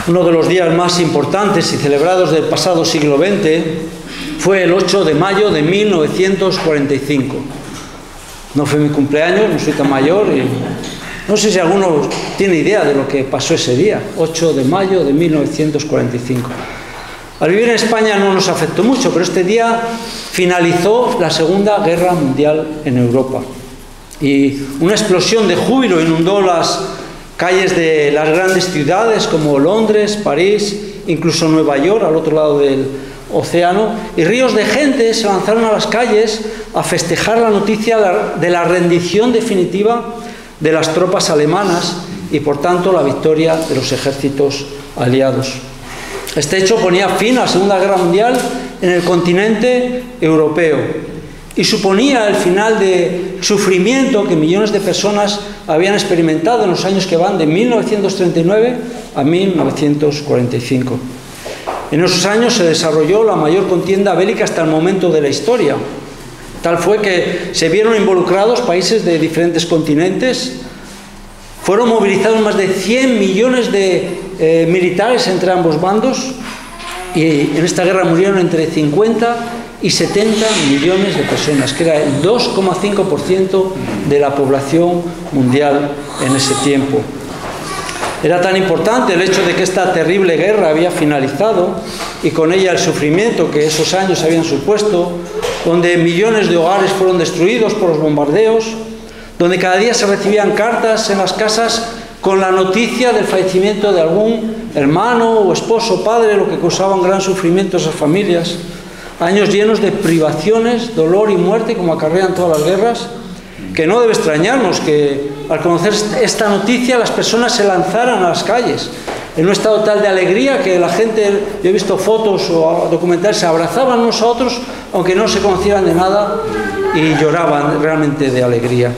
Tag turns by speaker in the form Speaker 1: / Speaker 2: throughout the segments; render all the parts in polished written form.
Speaker 1: Uno de los días más importantes y celebrados del pasado siglo XX fue el 8 de mayo de 1945. No fue mi cumpleaños, no soy tan mayor y no sé si alguno tiene idea de lo que pasó ese día, 8 de mayo de 1945. Al vivir en España no nos afectó mucho, pero este día finalizó la Segunda Guerra Mundial en Europa. Y una explosión de júbilo inundó las calles de las grandes ciudades como Londres, París, incluso Nueva York, al otro lado del océano, y ríos de gente se lanzaron a las calles a festejar la noticia de la rendición definitiva de las tropas alemanas y, por tanto, la victoria de los ejércitos aliados. Este hecho ponía fin a la Segunda Guerra Mundial en el continente europeo y suponía el final de sufrimiento que millones de personas habían experimentado en los años que van de 1939 a 1945. En esos años se desarrolló la mayor contienda bélica hasta el momento de la historia. Tal fue que se vieron involucrados países de diferentes continentes. Fueron movilizados más de 100 millones de militares entre ambos bandos y en esta guerra murieron entre 50 y 70 millones de personas, que era el 2,5% de la población mundial en ese tiempo. Era tan importante el hecho de que esta terrible guerra había finalizado y con ella el sufrimiento que esos años habían supuesto, donde millones de hogares fueron destruidos por los bombardeos, donde cada día se recibían cartas en las casas con la noticia del fallecimiento de algún hermano o esposo o padre, lo que causaba un gran sufrimiento a esas familias. Años llenos de privaciones, dolor y muerte, como acarrean todas las guerras, que no debe extrañarnos que al conocer esta noticia las personas se lanzaran a las calles en un estado tal de alegría que la gente, yo he visto fotos o documentales, se abrazaban unos a otros aunque no se conocieran de nada y lloraban realmente de alegría.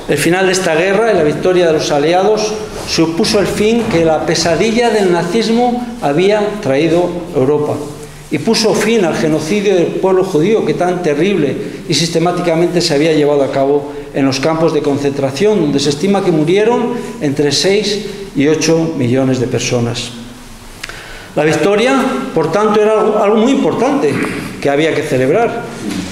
Speaker 1: El final de esta guerra y la victoria de los aliados supuso el fin que la pesadilla del nazismo había traído a Europa y puso fin al genocidio del pueblo judío que tan terrible y sistemáticamente se había llevado a cabo en los campos de concentración, donde se estima que murieron entre 6 y 8 millones de personas. La victoria, por tanto, era algo muy importante que había que celebrar.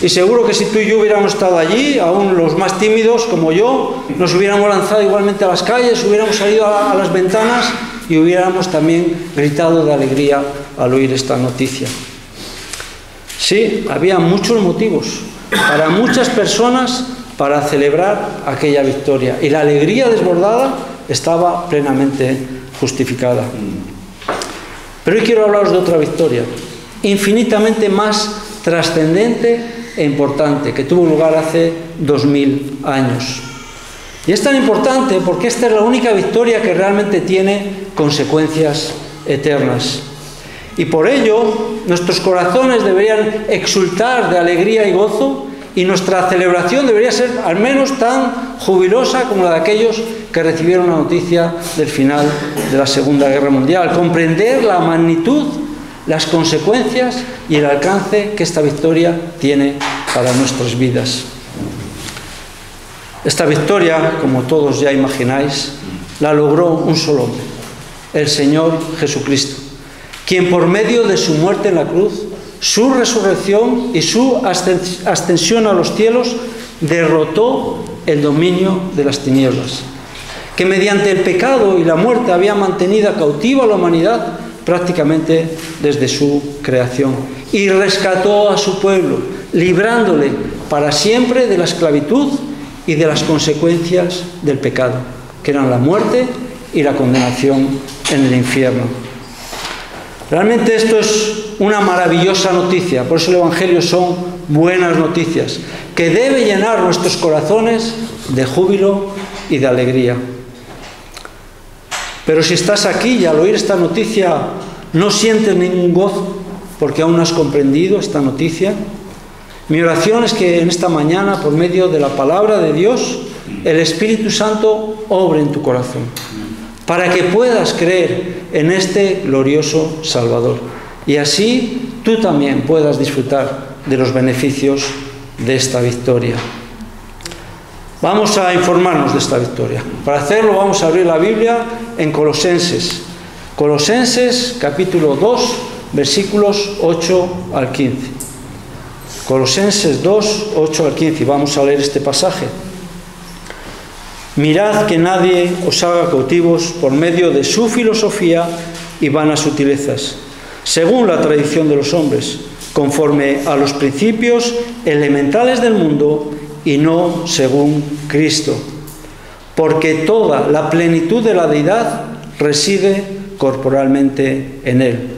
Speaker 1: Y seguro que si tú y yo hubiéramos estado allí, aún los más tímidos como yo, nos hubiéramos lanzado igualmente a las calles, hubiéramos salido a las ventanas y hubiéramos también gritado de alegría al oír esta noticia. Sí, había muchos motivos para muchas personas para celebrar aquella victoria y la alegría desbordada estaba plenamente justificada. Pero hoy quiero hablaros de otra victoria, infinitamente más trascendente e importante, que tuvo lugar hace 2000 años. Y es tan importante porque esta es la única victoria que realmente tiene consecuencias eternas. Y por ello, nuestros corazones deberían exultar de alegría y gozo, y nuestra celebración debería ser al menos tan jubilosa como la de aquellos que recibieron la noticia del final de la Segunda Guerra Mundial. Comprender la magnitud, las consecuencias y el alcance que esta victoria tiene para nuestras vidas. Esta victoria, como todos ya imagináis, la logró un solo hombre, el Señor Jesucristo, quien por medio de su muerte en la cruz, su resurrección y su ascensión a los cielos derrotó el dominio de las tinieblas, que mediante el pecado y la muerte había mantenido cautiva a la humanidad prácticamente desde su creación, y rescató a su pueblo, librándole para siempre de la esclavitud y de las consecuencias del pecado, que eran la muerte y la condenación en el infierno. Realmente esto es una maravillosa noticia, por eso el Evangelio son buenas noticias, que debe llenar nuestros corazones de júbilo y de alegría. Pero si estás aquí y al oír esta noticia no sientes ningún gozo porque aún no has comprendido esta noticia, mi oración es que en esta mañana, por medio de la palabra de Dios, el Espíritu Santo obre en tu corazón, para que puedas creer en este glorioso Salvador. Y así tú también puedas disfrutar de los beneficios de esta victoria. Vamos a informarnos de esta victoria. Para hacerlo vamos a abrir la Biblia en Colosenses, Colosenses capítulo 2, versículos 8 al 15. Colosenses 2, 8 al 15. Vamos a leer este pasaje. Mirad que nadie os haga cautivos por medio de su filosofía y vanas sutilezas, según la tradición de los hombres, conforme a los principios elementales del mundo y no según Cristo. Porque toda la plenitud de la deidad reside corporalmente en Él.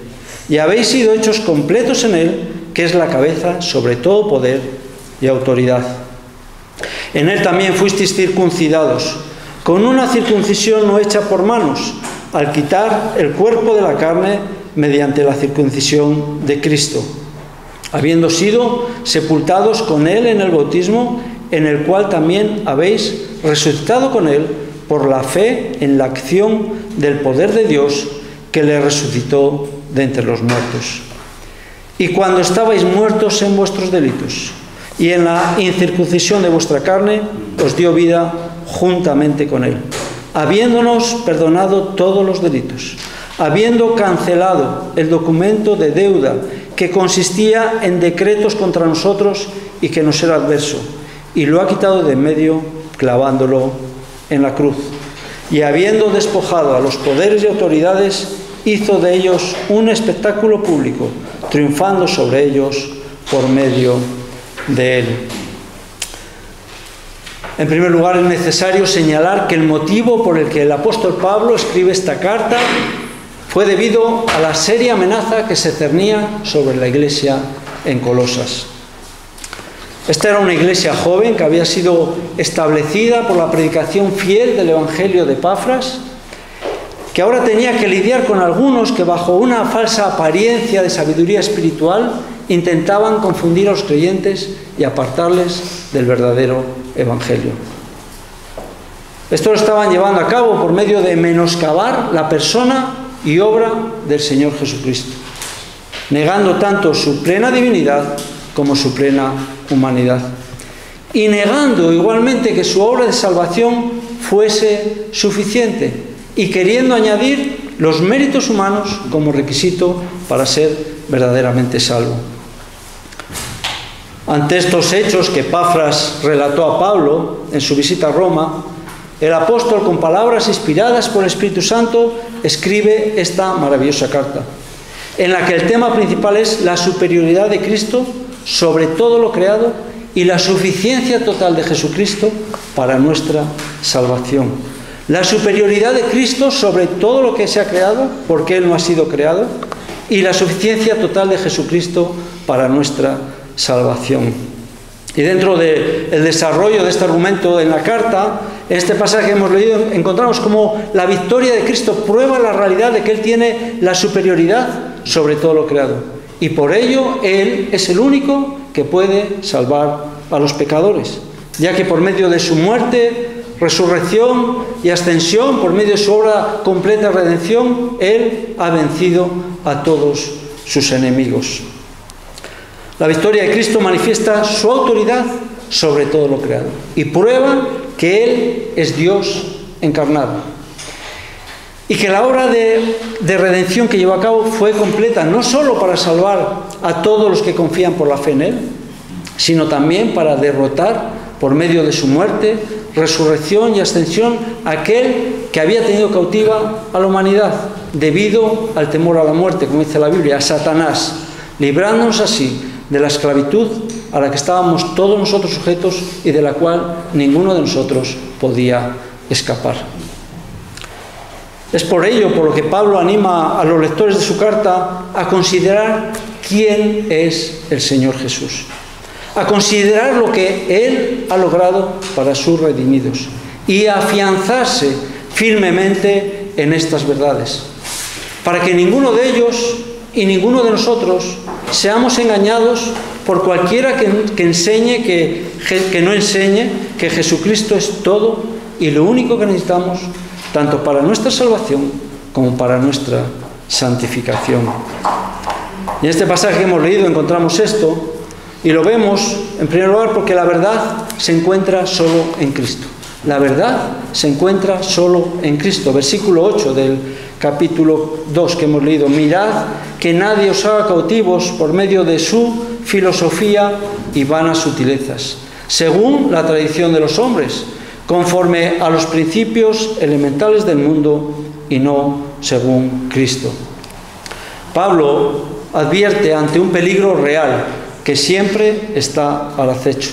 Speaker 1: Y habéis sido hechos completos en Él, que es la cabeza sobre todo poder y autoridad. En Él también fuisteis circuncidados, con una circuncisión no hecha por manos, al quitar el cuerpo de la carne mediante la circuncisión de Cristo, habiendo sido sepultados con Él en el bautismo, en el cual también habéis resucitado con Él por la fe en la acción del poder de Dios que le resucitó de entre los muertos. Y cuando estabais muertos en vuestros delitos y en la incircuncisión de vuestra carne, os dio vida juntamente con Él, habiéndonos perdonado todos los delitos, habiendo cancelado el documento de deuda que consistía en decretos contra nosotros y que nos era adverso, y lo ha quitado de en medio, clavándolo en la cruz. Y habiendo despojado a los poderes y autoridades, hizo de ellos un espectáculo público, triunfando sobre ellos por medio de Él. En primer lugar, es necesario señalar que el motivo por el que el apóstol Pablo escribe esta carta fue debido a la seria amenaza que se cernía sobre la iglesia en Colosas. Esta era una iglesia joven que había sido establecida por la predicación fiel del Evangelio de Epafras, que ahora tenía que lidiar con algunos que bajo una falsa apariencia de sabiduría espiritual intentaban confundir a los creyentes y apartarles del verdadero Evangelio. Esto lo estaban llevando a cabo por medio de menoscabar la persona y obra del Señor Jesucristo, negando tanto su plena divinidad como su plena humanidad, y negando igualmente que su obra de salvación fuese suficiente y queriendo añadir los méritos humanos como requisito para ser verdaderamente salvo. Ante estos hechos que Epafras relató a Pablo en su visita a Roma, el apóstol, con palabras inspiradas por el Espíritu Santo, escribe esta maravillosa carta, en la que el tema principal es la superioridad de Cristo sobre todo lo creado y la suficiencia total de Jesucristo para nuestra salvación. La superioridad de Cristo sobre todo lo que se ha creado, porque Él no ha sido creado, y la suficiencia total de Jesucristo para nuestra salvación. Y dentro del desarrollo de este argumento en la carta, en este pasaje que hemos leído, encontramos como la victoria de Cristo prueba la realidad de que Él tiene la superioridad sobre todo lo creado. Y por ello Él es el único que puede salvar a los pecadores, ya que por medio de su muerte, resurrección y ascensión, por medio de su obra completa de redención, Él ha vencido a todos sus enemigos. La victoria de Cristo manifiesta su autoridad sobre todo lo creado y prueba que Él es Dios encarnado. Y que la obra de redención que llevó a cabo fue completa, no solo para salvar a todos los que confían por la fe en Él, sino también para derrotar, por medio de su muerte, resurrección y ascensión, a aquel que había tenido cautiva a la humanidad, debido al temor a la muerte, como dice la Biblia, a Satanás, librándonos así de la esclavitud a la que estábamos todos nosotros sujetos y de la cual ninguno de nosotros podía escapar. Es por ello por lo que Pablo anima a los lectores de su carta a considerar quién es el Señor Jesús, a considerar lo que Él ha logrado para sus redimidos y a afianzarse firmemente en estas verdades, para que ninguno de ellos y ninguno de nosotros seamos engañados por cualquiera que enseñe, que no enseñe que Jesucristo es todo y lo único que necesitamos tanto para nuestra salvación como para nuestra santificación. Y en este pasaje que hemos leído encontramos esto, y lo vemos en primer lugar porque la verdad se encuentra solo en Cristo. La verdad se encuentra solo en Cristo. Versículo 8 del capítulo 2 que hemos leído. Mirad que nadie os haga cautivos por medio de su filosofía y vanas sutilezas, según la tradición de los hombres, conforme a los principios elementales del mundo y no según Cristo. Pablo advierte ante un peligro real que siempre está al acecho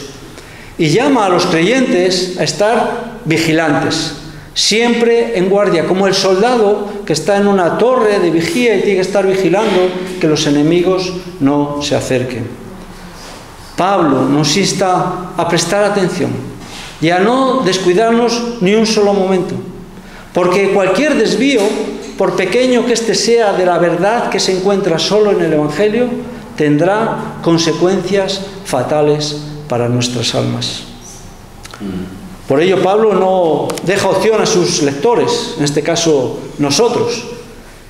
Speaker 1: y llama a los creyentes a estar vigilantes, siempre en guardia, como el soldado que está en una torre de vigía y tiene que estar vigilando que los enemigos no se acerquen. Pablo nos insta a prestar atención y a no descuidarnos ni un solo momento, porque cualquier desvío, por pequeño que éste sea de la verdad que se encuentra solo en el Evangelio, tendrá consecuencias fatales para nuestras almas. Por ello Pablo no deja opción a sus lectores, en este caso nosotros,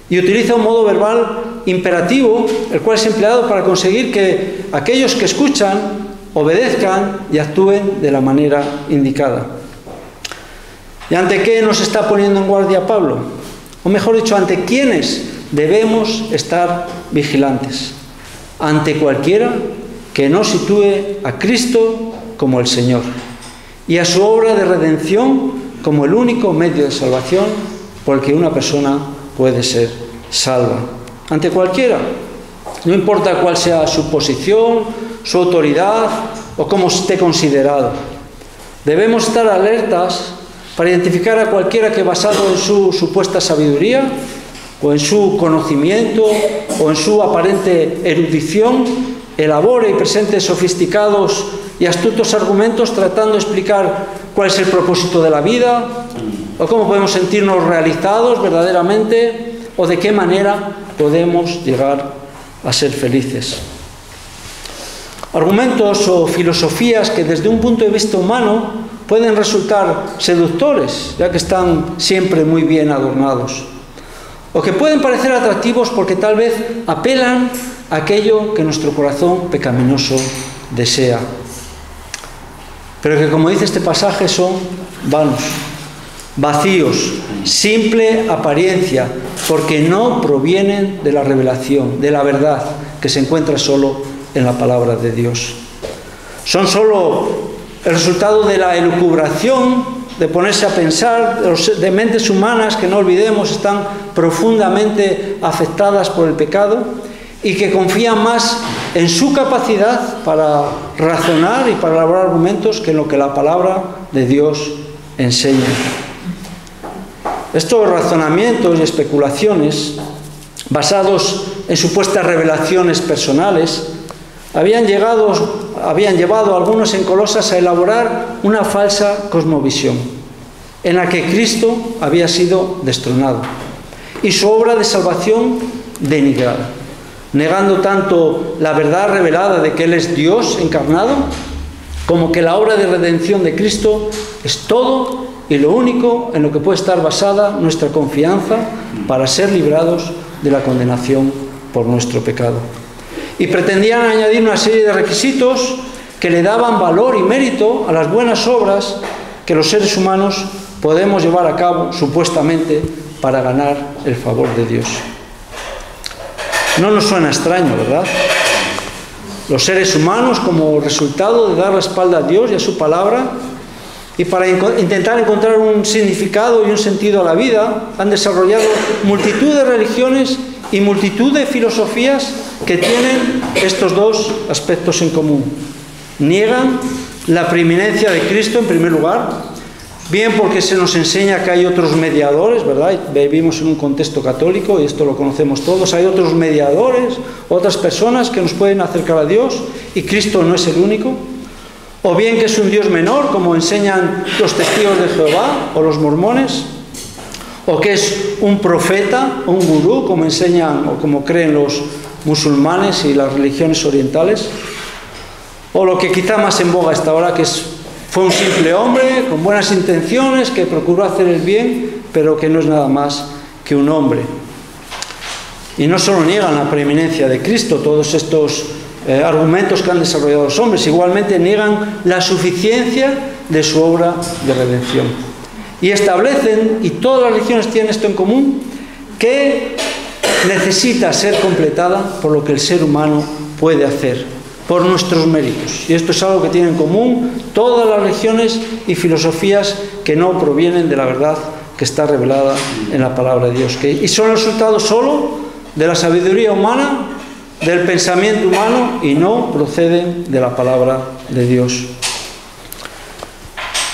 Speaker 1: y utiliza un modo verbal imperativo, el cual es empleado para conseguir que aquellos que escuchan obedezcan y actúen de la manera indicada. ¿Y ante qué nos está poniendo en guardia Pablo? O mejor dicho, ante quiénes debemos estar vigilantes. Ante cualquiera que no sitúe a Cristo como el Señor y a su obra de redención como el único medio de salvación por el que una persona puede ser salva. Ante cualquiera, no importa cuál sea su posición, su autoridad o cómo esté considerado. Debemos estar alertas para identificar a cualquiera que, basado en su supuesta sabiduría o en su conocimiento o en su aparente erudición, elabore y presente sofisticados y astutos argumentos tratando de explicar cuál es el propósito de la vida o cómo podemos sentirnos realizados verdaderamente o de qué manera podemos llegar a ser felices. Argumentos o filosofías que desde un punto de vista humano pueden resultar seductores, ya que están siempre muy bien adornados, o que pueden parecer atractivos porque tal vez apelan a aquello que nuestro corazón pecaminoso desea, pero que, como dice este pasaje, son vanos, vacíos, simple apariencia, porque no provienen de la revelación, de la verdad que se encuentra solo en la palabra de Dios. Son solo el resultado de la elucubración, de ponerse a pensar, de mentes humanas que, no olvidemos, están profundamente afectadas por el pecado y que confían más en su capacidad para razonar y para elaborar argumentos que en lo que la palabra de Dios enseña. Estos razonamientos y especulaciones, basados en supuestas revelaciones personales, habían llevado a algunos en Colosas a elaborar una falsa cosmovisión, en la que Cristo había sido destronado y su obra de salvación denigrada, negando tanto la verdad revelada de que Él es Dios encarnado, como que la obra de redención de Cristo es todo y lo único en lo que puede estar basada nuestra confianza para ser librados de la condenación por nuestro pecado. Y pretendían añadir una serie de requisitos que le daban valor y mérito a las buenas obras que los seres humanos podemos llevar a cabo, supuestamente, para ganar el favor de Dios. No nos suena extraño, ¿verdad? Los seres humanos, como resultado de dar la espalda a Dios y a su palabra, y para intentar encontrar un significado y un sentido a la vida, han desarrollado multitud de religiones y multitud de filosofías que tienen estos dos aspectos en común. Niegan la preeminencia de Cristo en primer lugar, bien porque se nos enseña que hay otros mediadores, ¿verdad? Vivimos en un contexto católico y esto lo conocemos todos. Hay otros mediadores, otras personas que nos pueden acercar a Dios y Cristo no es el único. O bien que es un Dios menor, como enseñan los testigos de Jehová o los mormones. O que es un profeta, un gurú, como enseñan o como creen los musulmanes y las religiones orientales. O lo que quizá más en boga está ahora, que fue un simple hombre con buenas intenciones, que procuró hacer el bien, pero que no es nada más que un hombre. Y no solo niegan la preeminencia de Cristo, todos estos argumentos que han desarrollado los hombres. Igualmente niegan la suficiencia de su obra de redención. Y establecen, y todas las religiones tienen esto en común, que necesita ser completada por lo que el ser humano puede hacer, por nuestros méritos. Y esto es algo que tienen en común todas las religiones y filosofías que no provienen de la verdad que está revelada en la palabra de Dios. Y son el resultado solo de la sabiduría humana, del pensamiento humano, y no proceden de la palabra de Dios.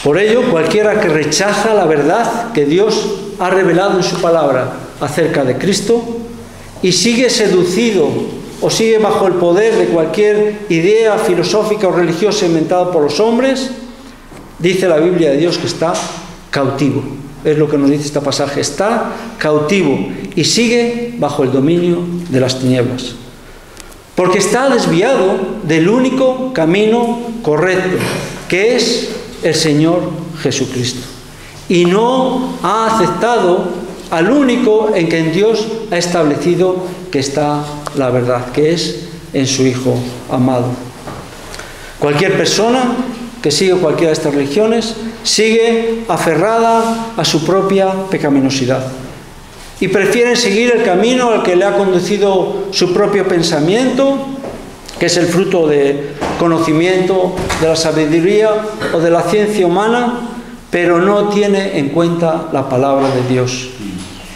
Speaker 1: Por ello, cualquiera que rechaza la verdad que Dios ha revelado en su palabra acerca de Cristo y sigue seducido o sigue bajo el poder de cualquier idea filosófica o religiosa inventada por los hombres, dice la Biblia de Dios que está cautivo. Es lo que nos dice este pasaje: está cautivo y sigue bajo el dominio de las tinieblas. Porque está desviado del único camino correcto, que es el Señor Jesucristo. Y no ha aceptado al único en quien Dios ha establecido que está la verdad, que es en su Hijo amado. Cualquier persona que sigue cualquiera de estas religiones sigue aferrada a su propia pecaminosidad y prefieren seguir el camino al que le ha conducido su propio pensamiento, que es el fruto de conocimiento, de la sabiduría o de la ciencia humana, pero no tiene en cuenta la palabra de Dios.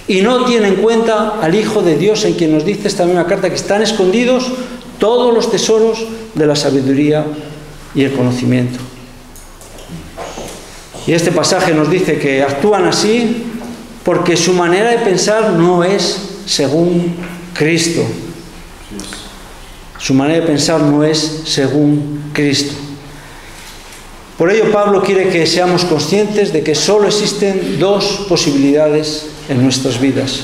Speaker 1: Y no tiene en cuenta al Hijo de Dios, en quien nos dice esta misma carta que están escondidos todos los tesoros de la sabiduría y el conocimiento. Y este pasaje nos dice que actúan así porque su manera de pensar no es según Cristo. Su manera de pensar no es según Cristo. Por ello, Pablo quiere que seamos conscientes de que solo existen dos posibilidades en nuestras vidas.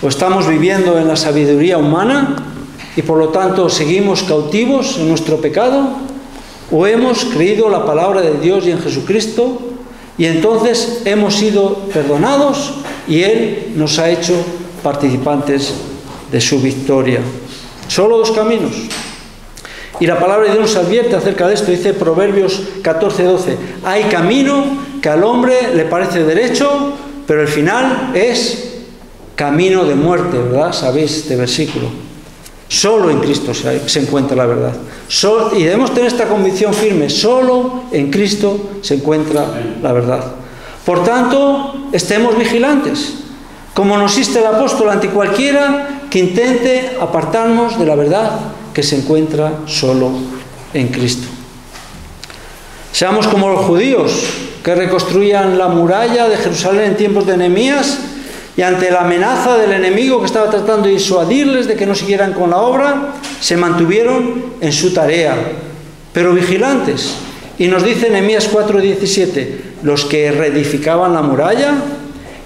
Speaker 1: O estamos viviendo en la sabiduría humana y por lo tanto seguimos cautivos en nuestro pecado, o hemos creído la palabra de Dios y en Jesucristo, y entonces hemos sido perdonados y Él nos ha hecho participantes de su victoria. Solo dos caminos. Y la palabra de Dios nos advierte acerca de esto. Dice Proverbios 14:12: hay camino que al hombre le parece derecho, pero el final es camino de muerte, ¿verdad? Sabéis este versículo. Solo en Cristo se encuentra la verdad. Y debemos tener esta convicción firme: solo en Cristo se encuentra la verdad. Por tanto, estemos vigilantes, como nos insta el apóstol, ante cualquiera que intente apartarnos de la verdad que se encuentra solo en Cristo. Seamos como los judíos que reconstruían la muralla de Jerusalén en tiempos de Nehemías, y ante la amenaza del enemigo que estaba tratando de disuadirles de que no siguieran con la obra, se mantuvieron en su tarea, pero vigilantes. Y nos dice Nehemías 4:17: los que reedificaban la muralla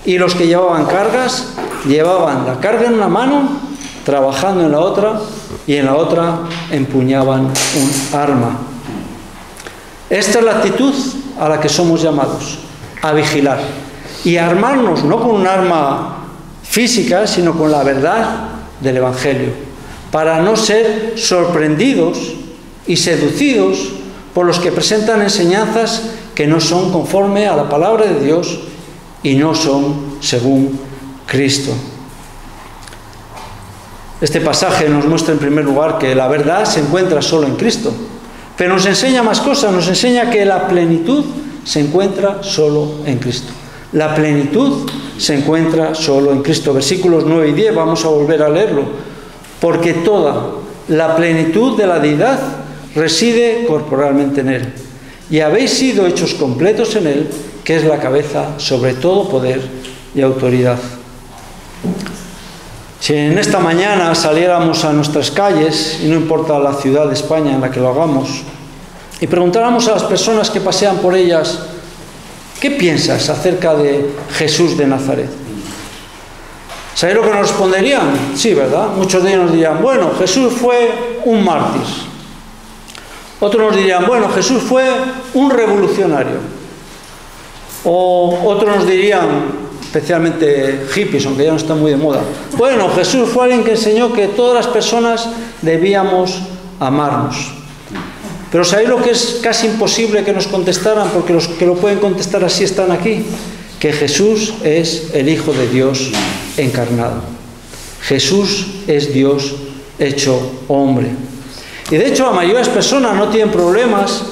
Speaker 1: y los que llevaban cargas, llevaban la carga en una mano, trabajando en la otra, y en la otra empuñaban un arma. Esta es la actitud a la que somos llamados, a vigilar y a armarnos, no con un arma física, sino con la verdad del Evangelio, para no ser sorprendidos y seducidos por los que presentan enseñanzas que no son conforme a la palabra de Dios y no son según Cristo. Este pasaje nos muestra en primer lugar que la verdad se encuentra solo en Cristo, pero nos enseña más cosas. Nos enseña que la plenitud se encuentra solo en Cristo. La plenitud se encuentra solo en Cristo. Versículos 9 y 10, vamos a volver a leerlo. Porque toda la plenitud de la deidad reside corporalmente en Él, y habéis sido hechos completos en Él, que es la cabeza sobre todo poder y autoridad. Si en esta mañana saliéramos a nuestras calles, y no importa la ciudad de España en la que lo hagamos, y preguntáramos a las personas que pasean por ellas: ¿qué piensas acerca de Jesús de Nazaret? ¿Sabéis lo que nos responderían? Sí, ¿verdad? Muchos de ellos nos dirían: bueno, Jesús fue un mártir. Otros nos dirían: bueno, Jesús fue un revolucionario. O otros nos dirían, especialmente hippies, aunque ya no está muy de moda: bueno, Jesús fue alguien que enseñó que todas las personas debíamos amarnos. Pero ¿sabéis lo que es casi imposible que nos contestaran? Porque los que lo pueden contestar así están aquí. Que Jesús es el Hijo de Dios encarnado. Jesús es Dios hecho hombre. Y de hecho la mayoría de las personas no tienen problemas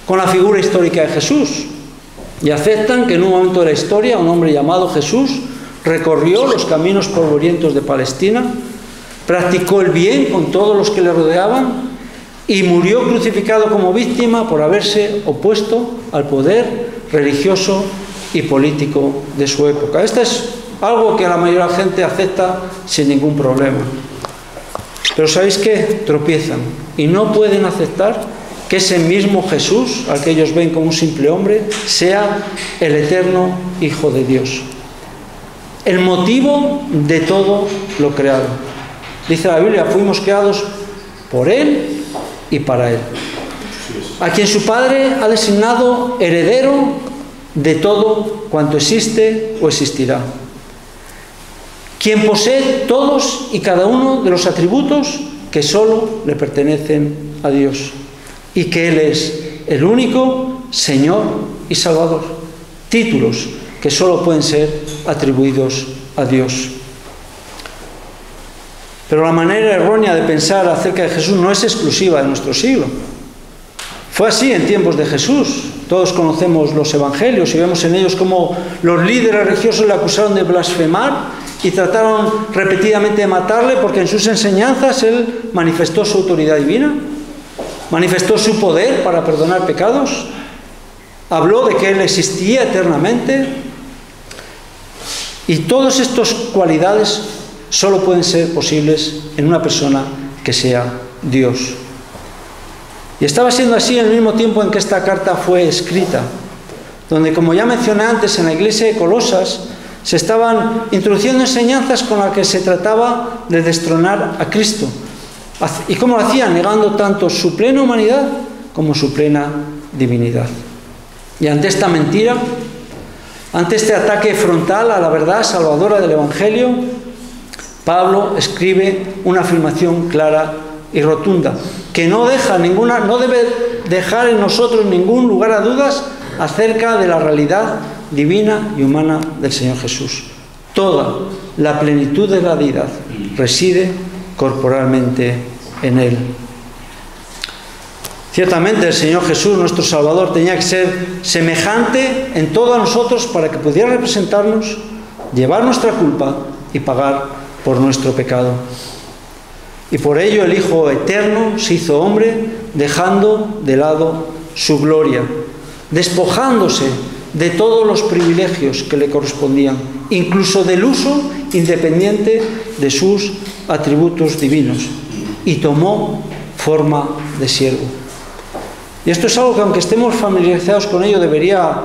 Speaker 1: con la figura histórica de Jesús. Y aceptan que en un momento de la historia un hombre llamado Jesús recorrió los caminos polvorientos de Palestina, practicó el bien con todos los que le rodeaban y murió crucificado como víctima por haberse opuesto al poder religioso y político de su época. Esto es algo que la mayoría de la gente acepta sin ningún problema. Pero ¿sabéis qué? Tropiezan y no pueden aceptar que ese mismo Jesús, al que ellos ven como un simple hombre, sea el eterno Hijo de Dios, el motivo de todo lo creado. Dice la Biblia, fuimos creados por Él y para Él, a quien su Padre ha designado heredero de todo cuanto existe o existirá, quien posee todos y cada uno de los atributos que solo le pertenecen a Dios, y que Él es el único Señor y Salvador, títulos que solo pueden ser atribuidos a Dios. Pero la manera errónea de pensar acerca de Jesús no es exclusiva de nuestro siglo. Fue así en tiempos de Jesús. Todos conocemos los evangelios y vemos en ellos cómo los líderes religiosos le acusaron de blasfemar y trataron repetidamente de matarle porque en sus enseñanzas Él manifestó su autoridad divina, manifestó su poder para perdonar pecados, habló de que Él existía eternamente, y todas estas cualidades solo pueden ser posibles en una persona que sea Dios. Y estaba siendo así en el mismo tiempo en que esta carta fue escrita, donde, como ya mencioné antes, en la iglesia de Colosas se estaban introduciendo enseñanzas con las que se trataba de destronar a Cristo. ¿Y cómo lo hacían? Negando tanto su plena humanidad como su plena divinidad. Y ante esta mentira, ante este ataque frontal a la verdad salvadora del Evangelio, Pablo escribe una afirmación clara y rotunda, que no debe dejar en nosotros ningún lugar a dudas acerca de la realidad divina y humana del Señor Jesús. Toda la plenitud de la deidad reside corporalmente en Él. Ciertamente el Señor Jesús, nuestro Salvador, tenía que ser semejante en todo a nosotros para que pudiera representarnos, llevar nuestra culpa y pagar por nuestro pecado. Y por ello el Hijo Eterno se hizo hombre, dejando de lado su gloria, despojándose de todos los privilegios que le correspondían, incluso del uso independiente de sus atributos divinos, y tomó forma de siervo. Y esto es algo que, aunque estemos familiarizados con ello, debería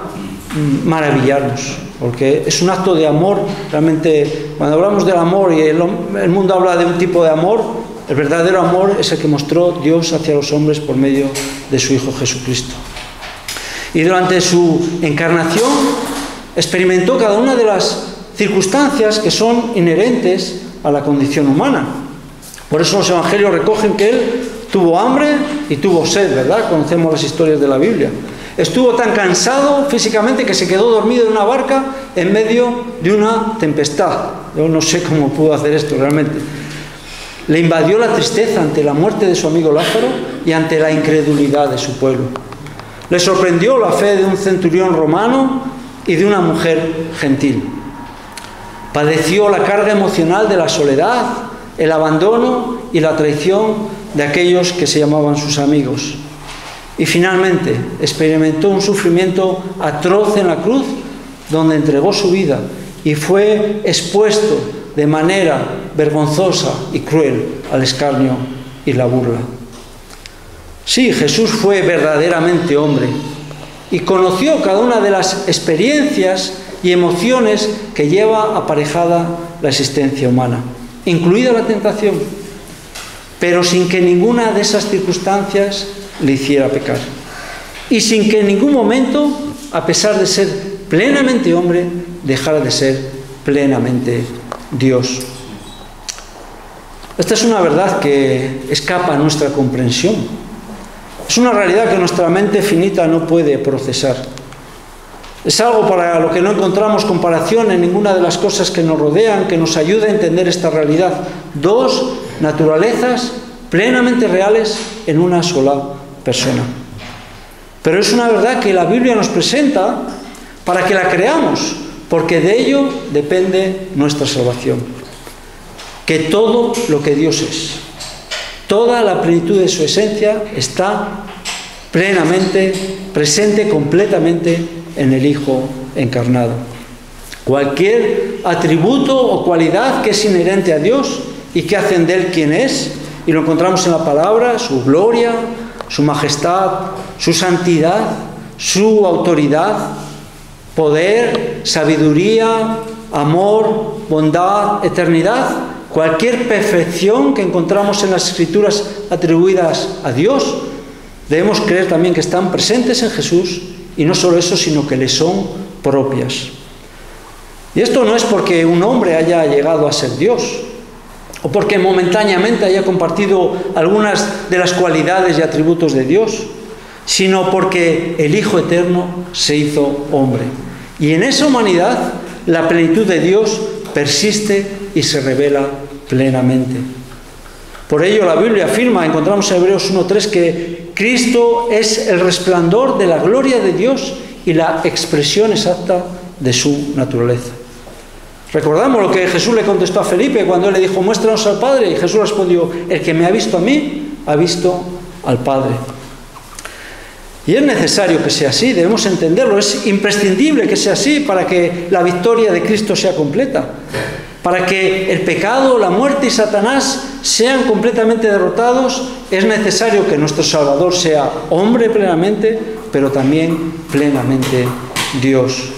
Speaker 1: maravillarnos, porque es un acto de amor. Realmente, cuando hablamos del amor y el mundo habla de un tipo de amor, el verdadero amor es el que mostró Dios hacia los hombres por medio de su Hijo Jesucristo. Y durante su encarnación experimentó cada una de las circunstancias que son inherentes a la condición humana. Por eso los evangelios recogen que Él tuvo hambre y tuvo sed, ¿verdad? Conocemos las historias de la Biblia. Estuvo tan cansado físicamente que se quedó dormido en una barca en medio de una tempestad. Yo no sé cómo pudo hacer esto realmente. Le invadió la tristeza ante la muerte de su amigo Lázaro y ante la incredulidad de su pueblo. Le sorprendió la fe de un centurión romano y de una mujer gentil. Padeció la carga emocional de la soledad, el abandono y la traición de aquellos que se llamaban sus amigos. Y finalmente experimentó un sufrimiento atroz en la cruz, donde entregó su vida y fue expuesto de manera vergonzosa y cruel al escarnio y la burla. Sí, Jesús fue verdaderamente hombre y conoció cada una de las experiencias y emociones que lleva aparejada la existencia humana, incluida la tentación, pero sin que ninguna de esas circunstancias le hiciera pecar. Y sin que en ningún momento, a pesar de ser plenamente hombre, dejara de ser plenamente Dios. Esta es una verdad que escapa a nuestra comprensión. Es una realidad que nuestra mente finita no puede procesar. Es algo para lo que no encontramos comparación en ninguna de las cosas que nos rodean, que nos ayude a entender esta realidad. Dos naturalezas plenamente reales en una sola persona. Pero es una verdad que la Biblia nos presenta para que la creamos, porque de ello depende nuestra salvación. Que todo lo que Dios es, toda la plenitud de su esencia está plenamente presente, completamente en el Hijo encarnado. Cualquier atributo o cualidad que es inherente a Dios y que hacen de Él quien es, y lo encontramos en la palabra, su gloria, su majestad, su santidad, su autoridad, poder, sabiduría, amor, bondad, eternidad, cualquier perfección que encontramos en las Escrituras atribuidas a Dios, debemos creer también que están presentes en Jesús, y no solo eso, sino que le son propias. Y esto no es porque un hombre haya llegado a ser Dios, o porque momentáneamente haya compartido algunas de las cualidades y atributos de Dios, sino porque el Hijo Eterno se hizo hombre. Y en esa humanidad la plenitud de Dios persiste y se revela plenamente. Por ello la Biblia afirma, encontramos en Hebreos 1:3, que Cristo es el resplandor de la gloria de Dios y la expresión exacta de su naturaleza. Recordamos lo que Jesús le contestó a Felipe cuando él le dijo: muéstranos al Padre, y Jesús respondió: el que me ha visto a mí, ha visto al Padre. Y es necesario que sea así, debemos entenderlo, es imprescindible que sea así para que la victoria de Cristo sea completa, para que el pecado, la muerte y Satanás sean completamente derrotados. Es necesario que nuestro Salvador sea hombre plenamente, pero también plenamente Dios.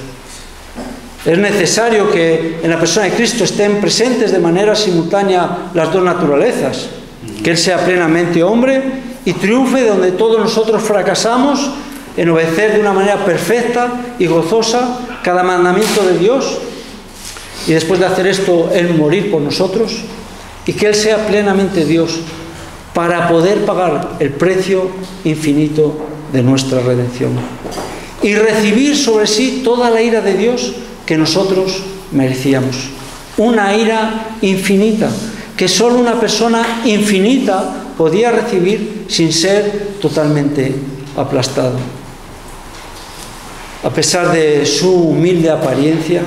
Speaker 1: Es necesario que en la persona de Cristo estén presentes de manera simultánea las dos naturalezas, que Él sea plenamente hombre y triunfe de donde todos nosotros fracasamos en obedecer de una manera perfecta y gozosa cada mandamiento de Dios, y después de hacer esto, Él morir por nosotros, y que Él sea plenamente Dios para poder pagar el precio infinito de nuestra redención y recibir sobre sí toda la ira de Dios que nosotros merecíamos. Una ira infinita que solo una persona infinita podía recibir sin ser totalmente aplastado. A pesar de su humilde apariencia,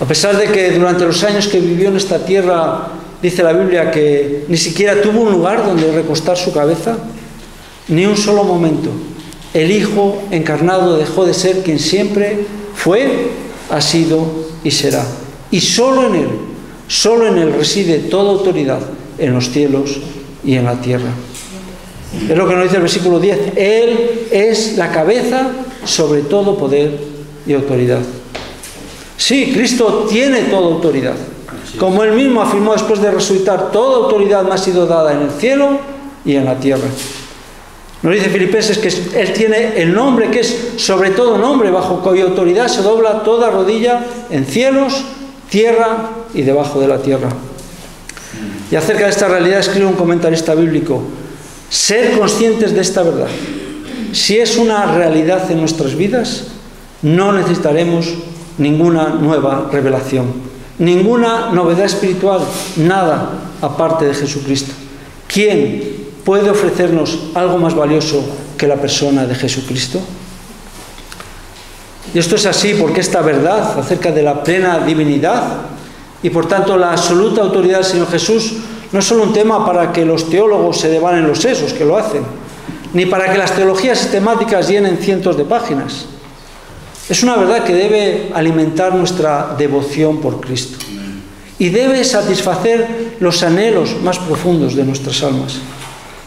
Speaker 1: a pesar de que durante los años que vivió en esta tierra, dice la Biblia que ni siquiera tuvo un lugar donde recostar su cabeza, ni un solo momento, el Hijo encarnado dejó de ser quien siempre fue, ha sido y será. Y solo en Él reside toda autoridad en los cielos y en la tierra. Es lo que nos dice el versículo 10. Él es la cabeza sobre todo poder y autoridad. Sí, Cristo tiene toda autoridad. Como Él mismo afirmó después de resucitar: toda autoridad me ha sido dada en el cielo y en la tierra. Nos dice Filipenses que Él tiene el nombre que es sobre todo nombre, bajo cuya autoridad se dobla toda rodilla en cielos, tierra y debajo de la tierra. Y acerca de esta realidad escribe un comentarista bíblico: ser conscientes de esta verdad, si es una realidad en nuestras vidas, no necesitaremos ninguna nueva revelación, ninguna novedad espiritual, nada aparte de Jesucristo. ¿Quién puede ofrecernos algo más valioso que la persona de Jesucristo? Y esto es así porque esta verdad acerca de la plena divinidad y por tanto la absoluta autoridad del Señor Jesús no es solo un tema para que los teólogos se devanen los sesos, que lo hacen, ni para que las teologías sistemáticas llenen cientos de páginas. Es una verdad que debe alimentar nuestra devoción por Cristo y debe satisfacer los anhelos más profundos de nuestras almas.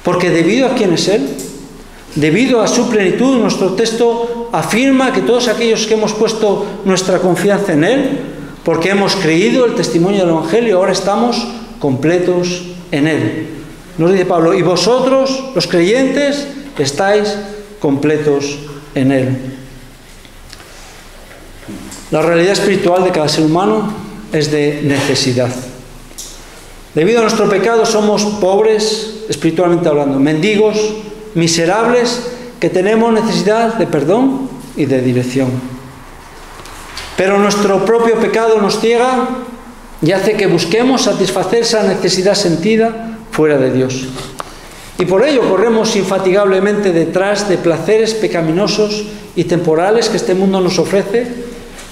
Speaker 1: Porque debido a quién es Él, debido a su plenitud, nuestro texto afirma que todos aquellos que hemos puesto nuestra confianza en Él, porque hemos creído el testimonio del Evangelio, ahora estamos completos en Él. Nos dice Pablo: y vosotros, los creyentes, estáis completos en Él. La realidad espiritual de cada ser humano es de necesidad Debido a nuestro pecado somos pobres, espiritualmente hablando, mendigos, miserables, que tenemos necesidad de perdón y de dirección. Pero nuestro propio pecado nos ciega y hace que busquemos satisfacer esa necesidad sentida fuera de Dios. Y por ello corremos infatigablemente detrás de placeres pecaminosos y temporales que este mundo nos ofrece,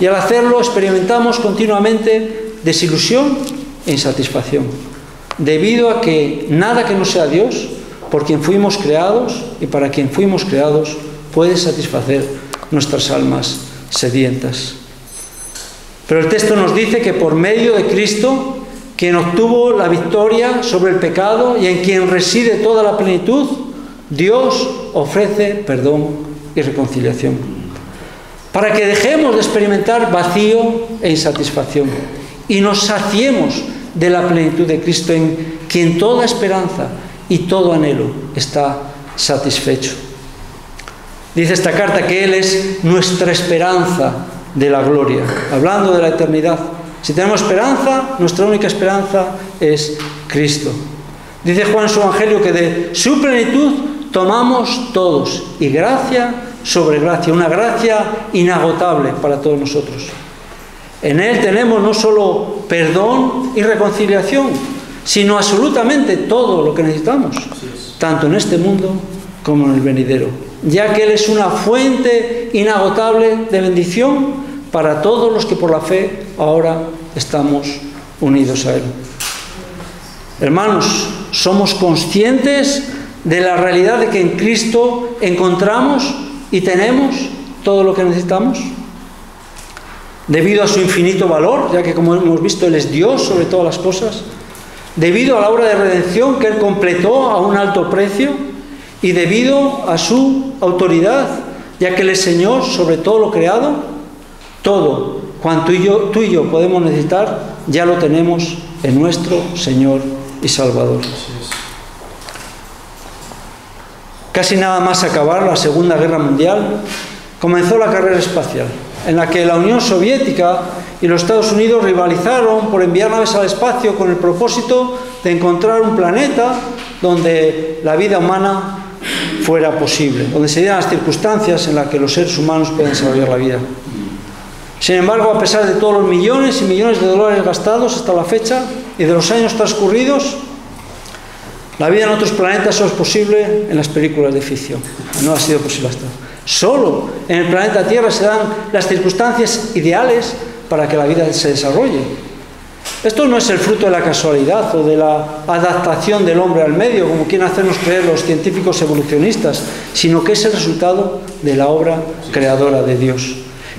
Speaker 1: y al hacerlo experimentamos continuamente desilusión e insatisfacción, debido a que nada que no sea Dios, por quien fuimos creados y para quien fuimos creados, puede satisfacer nuestras almas sedientas. Pero el texto nos dice que por medio de Cristo, quien obtuvo la victoria sobre el pecado y en quien reside toda la plenitud, Dios ofrece perdón y reconciliación, para que dejemos de experimentar vacío e insatisfacción y nos saciemos de la plenitud de Cristo, en quien toda esperanza y todo anhelo está satisfecho. Dice esta carta que Él es nuestra esperanza de la gloria, hablando de la eternidad. Si tenemos esperanza, nuestra única esperanza es Cristo. Dice Juan en su Evangelio que de su plenitud tomamos todos, y gracia sobre gracia, una gracia inagotable para todos nosotros. En Él tenemos no solo perdón y reconciliación, sino absolutamente todo lo que necesitamos, tanto en este mundo como en el venidero, ya que Él es una fuente inagotable de bendición para todos los que por la fe ahora estamos unidos a Él. Hermanos, ¿somos conscientes de la realidad de que en Cristo encontramos y tenemos todo lo que necesitamos? Debido a su infinito valor, ya que como hemos visto Él es Dios sobre todas las cosas, debido a la obra de redención que Él completó a un alto precio, y debido a su autoridad, ya que Él es Señor sobre todo lo creado, todo cuanto tú y yo podemos necesitar, ya lo tenemos en nuestro Señor y Salvador. Casi nada más acabar la Segunda Guerra Mundial, comenzó la carrera espacial, en la que la Unión Soviética y los Estados Unidos rivalizaron por enviar naves al espacio con el propósito de encontrar un planeta donde la vida humana fuera posible, donde se dieran las circunstancias en las que los seres humanos pueden desarrollar la vida. Sin embargo, a pesar de todos los millones y millones de dólares gastados hasta la fecha y de los años transcurridos, la vida en otros planetas solo es posible en las películas de ficción. No ha sido posible hasta ahora. Solo en el planeta Tierra se dan las circunstancias ideales para que la vida se desarrolle. Esto no es el fruto de la casualidad o de la adaptación del hombre al medio, como quieren hacernos creer los científicos evolucionistas, sino que es el resultado de la obra creadora de Dios,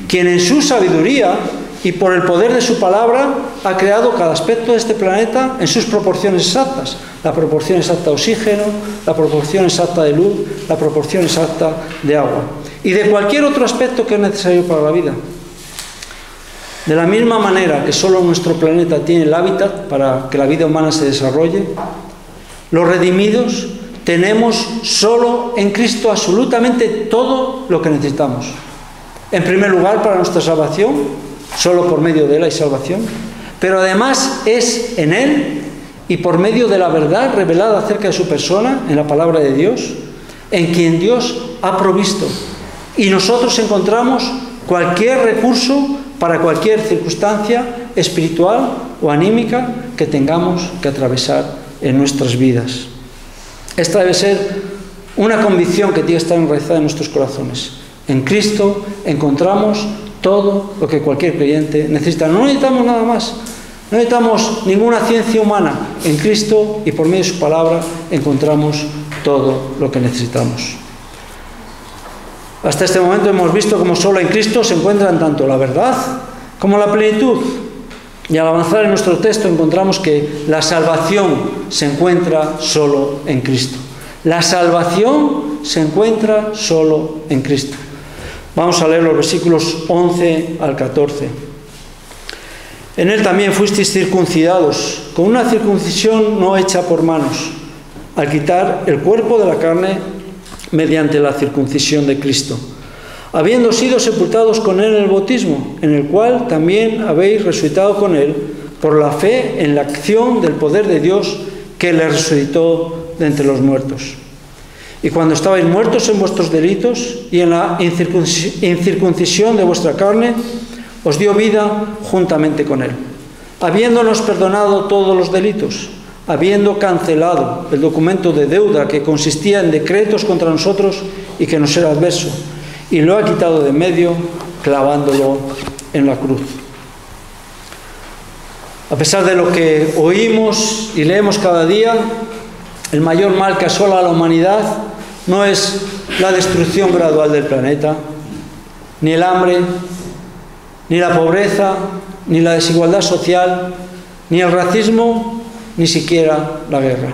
Speaker 1: quien en su sabiduría y por el poder de su palabra ha creado cada aspecto de este planeta en sus proporciones exactas. La proporción exacta de oxígeno, la proporción exacta de luz, la proporción exacta de agua y de cualquier otro aspecto que es necesario para la vida. De la misma manera que solo nuestro planeta tiene el hábitat para que la vida humana se desarrolle, los redimidos tenemos solo en Cristo absolutamente todo lo que necesitamos. En primer lugar, para nuestra salvación, solo por medio de Él hay salvación, pero además es en Él y por medio de la verdad revelada acerca de su persona en la palabra de Dios, en quien Dios ha provisto, y nosotros encontramos cualquier recurso para cualquier circunstancia espiritual o anímica que tengamos que atravesar en nuestras vidas. Esta debe ser una convicción que tiene que estar enraizada en nuestros corazones. En Cristo encontramos todo lo que cualquier creyente necesita. No necesitamos nada más. No necesitamos ninguna ciencia humana. En Cristo y por medio de su palabra encontramos todo lo que necesitamos. Hasta este momento hemos visto cómo solo en Cristo se encuentran tanto la verdad como la plenitud. Y al avanzar en nuestro texto encontramos que la salvación se encuentra solo en Cristo. La salvación se encuentra solo en Cristo. Vamos a leer los versículos 11 al 14. En Él también fuisteis circuncidados, con una circuncisión no hecha por manos, al quitar el cuerpo de la carne mediante la circuncisión de Cristo, habiendo sido sepultados con Él en el bautismo, en el cual también habéis resucitado con Él por la fe en la acción del poder de Dios que le resucitó de entre los muertos. Y cuando estabais muertos en vuestros delitos y en la incircuncisión de vuestra carne, os dio vida juntamente con Él, habiéndonos perdonado todos los delitos, habiendo cancelado el documento de deuda que consistía en decretos contra nosotros y que nos era adverso, y lo ha quitado de medio, clavándolo en la cruz. A pesar de lo que oímos y leemos cada día, el mayor mal que asola a la humanidad no es la destrucción gradual del planeta, ni el hambre, ni la pobreza, ni la desigualdad social, ni el racismo, ni siquiera la guerra.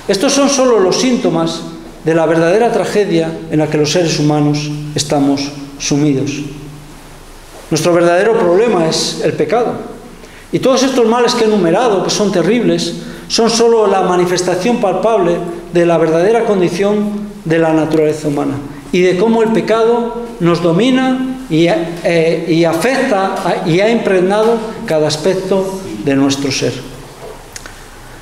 Speaker 1: Estos son solo los síntomas de la verdadera tragedia en la que los seres humanos estamos sumidos. Nuestro verdadero problema es el pecado. Y todos estos males que he enumerado, que son terribles, son solo la manifestación palpable de la verdadera condición de la naturaleza humana y de cómo el pecado nos domina y afecta y ha impregnado cada aspecto de nuestro ser.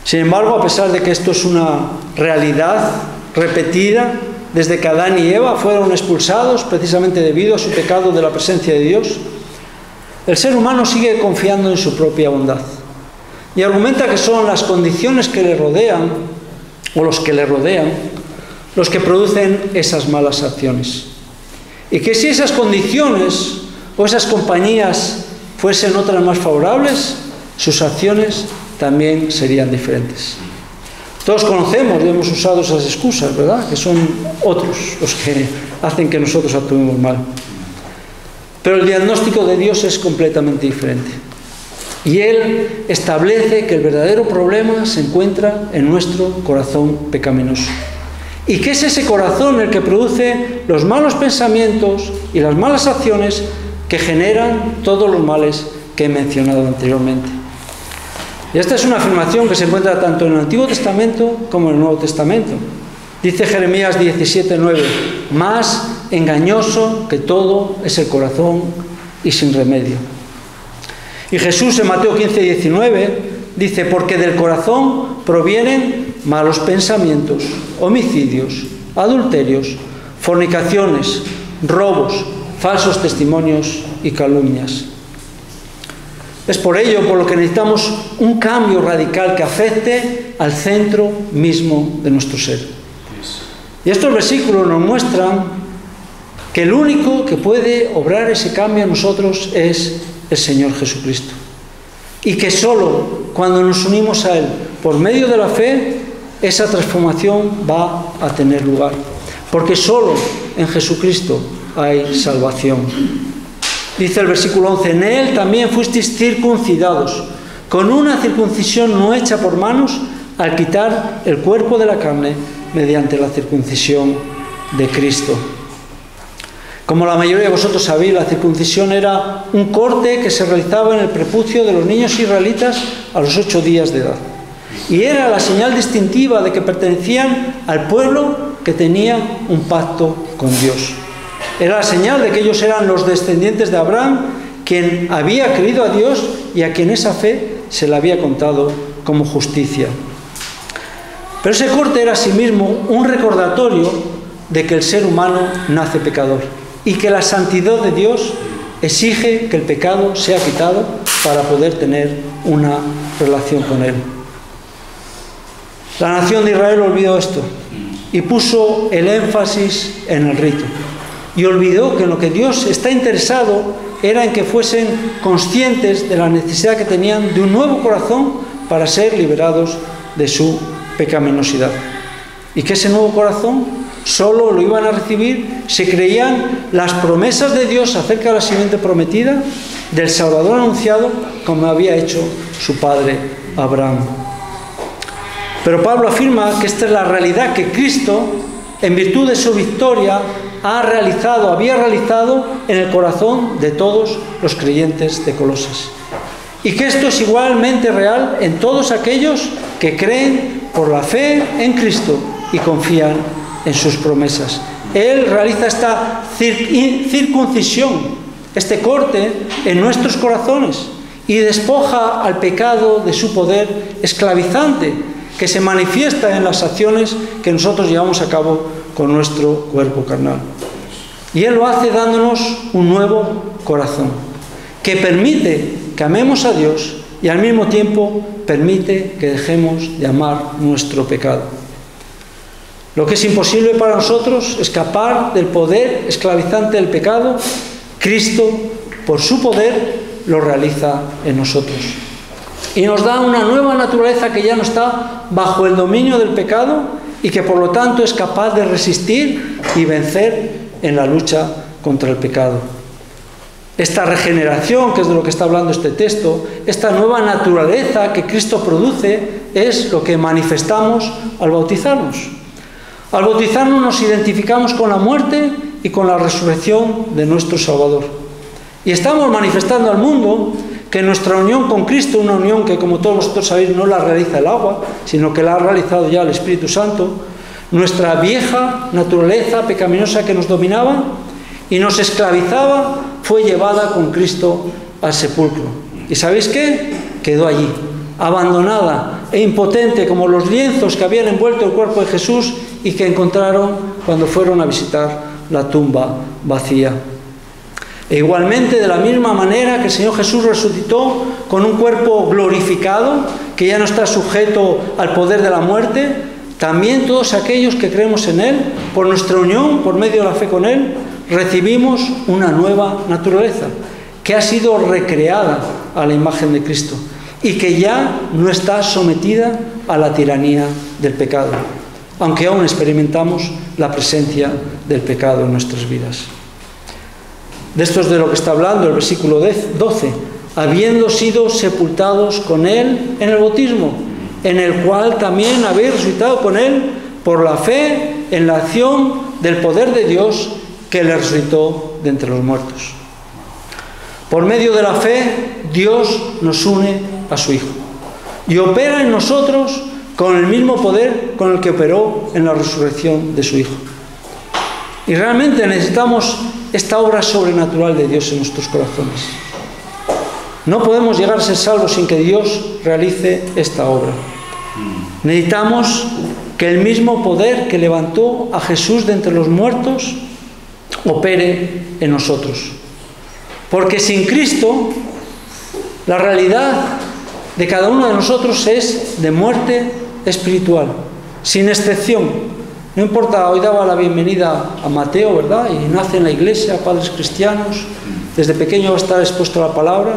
Speaker 1: Sin embargo, a pesar de que esto es una realidad repetida, desde que Adán y Eva fueron expulsados precisamente debido a su pecado de la presencia de Dios, el ser humano sigue confiando en su propia bondad y argumenta que son las condiciones que le rodean o los que le rodean los que producen esas malas acciones. Y que si esas condiciones o esas compañías fuesen otras más favorables, sus acciones también serían diferentes. Todos conocemos y hemos usado esas excusas, ¿verdad? Que son otros los que hacen que nosotros actuemos mal. Pero el diagnóstico de Dios es completamente diferente. Y Él establece que el verdadero problema se encuentra en nuestro corazón pecaminoso. Y que es ese corazón el que produce los malos pensamientos y las malas acciones que generan todos los males que he mencionado anteriormente. Y esta es una afirmación que se encuentra tanto en el Antiguo Testamento como en el Nuevo Testamento. Dice Jeremías 17:9, más engañoso que todo es el corazón y sin remedio. Y Jesús en Mateo 15:19 dice, porque del corazón provienen malos pensamientos, homicidios, adulterios, fornicaciones, robos, falsos testimonios y calumnias. Es por ello por lo que necesitamos un cambio radical que afecte al centro mismo de nuestro ser. Y estos versículos nos muestran que el único que puede obrar ese cambio en nosotros es el Señor Jesucristo. Y que solo cuando nos unimos a Él por medio de la fe, esa transformación va a tener lugar. Porque solo en Jesucristo hay salvación. Dice el versículo 11, en Él también fuisteis circuncidados, con una circuncisión no hecha por manos, al quitar el cuerpo de la carne mediante la circuncisión de Cristo. Como la mayoría de vosotros sabéis, la circuncisión era un corte que se realizaba en el prepucio de los niños israelitas a los 8 días de edad. Y era la señal distintiva de que pertenecían al pueblo que tenía un pacto con Dios. Era la señal de que ellos eran los descendientes de Abraham, quien había creído a Dios y a quien esa fe se le había contado como justicia. Pero ese corte era asimismo un recordatorio de que el ser humano nace pecador y que la santidad de Dios exige que el pecado sea quitado para poder tener una relación con Él. La nación de Israel olvidó esto y puso el énfasis en el rito. Y olvidó que en lo que Dios está interesado era en que fuesen conscientes de la necesidad que tenían de un nuevo corazón para ser liberados de su pecaminosidad. Y que ese nuevo corazón solo lo iban a recibir si creían las promesas de Dios acerca de la simiente prometida, del Salvador anunciado, como había hecho su padre Abraham. Pero Pablo afirma que esta es la realidad que Cristo, en virtud de su victoria, había realizado en el corazón de todos los creyentes de Colosas. Y que esto es igualmente real en todos aquellos que creen por la fe en Cristo y confían en sus promesas. Él realiza esta circuncisión, este corte en nuestros corazones, y despoja al pecado de su poder esclavizante, que se manifiesta en las acciones que nosotros llevamos a cabo con nuestro cuerpo carnal. Y Él lo hace dándonos un nuevo corazón, que permite que amemos a Dios y al mismo tiempo permite que dejemos de amar nuestro pecado. Lo que es imposible para nosotros, escapar del poder esclavizante del pecado, Cristo, por su poder, lo realiza en nosotros. Y nos da una nueva naturaleza que ya no está bajo el dominio del pecado y que por lo tanto es capaz de resistir y vencer en la lucha contra el pecado. Esta regeneración, que es de lo que está hablando este texto, esta nueva naturaleza que Cristo produce, es lo que manifestamos al bautizarnos. Al bautizarnos nos identificamos con la muerte y con la resurrección de nuestro Salvador. Y estamos manifestando al mundo que nuestra unión con Cristo, una unión que, como todos vosotros sabéis, no la realiza el agua, sino que la ha realizado ya el Espíritu Santo, nuestra vieja naturaleza pecaminosa que nos dominaba y nos esclavizaba, fue llevada con Cristo al sepulcro. ¿Y sabéis qué? Quedó allí, abandonada e impotente como los lienzos que habían envuelto el cuerpo de Jesús y que encontraron cuando fueron a visitar la tumba vacía. E igualmente, de la misma manera que el Señor Jesús resucitó con un cuerpo glorificado, que ya no está sujeto al poder de la muerte, también todos aquellos que creemos en Él, por nuestra unión, por medio de la fe con Él, recibimos una nueva naturaleza, que ha sido recreada a la imagen de Cristo y que ya no está sometida a la tiranía del pecado, aunque aún experimentamos la presencia del pecado en nuestras vidas. De esto es de lo que está hablando el versículo 12. Habiendo sido sepultados con Él en el bautismo, en el cual también habéis resucitado con Él por la fe en la acción del poder de Dios que le resucitó de entre los muertos. Por medio de la fe, Dios nos une a su Hijo y opera en nosotros con el mismo poder con el que operó en la resurrección de su Hijo. Y realmente necesitamos esta obra sobrenatural de Dios en nuestros corazones. No podemos llegar a ser salvos sin que Dios realice esta obra. Necesitamos que el mismo poder que levantó a Jesús de entre los muertos opere en nosotros. Porque sin Cristo, la realidad de cada uno de nosotros es de muerte espiritual, sin excepción. No importa, hoy daba la bienvenida a Mateo, ¿verdad? Y nace en la iglesia, padres cristianos, desde pequeño va a estar expuesto a la palabra,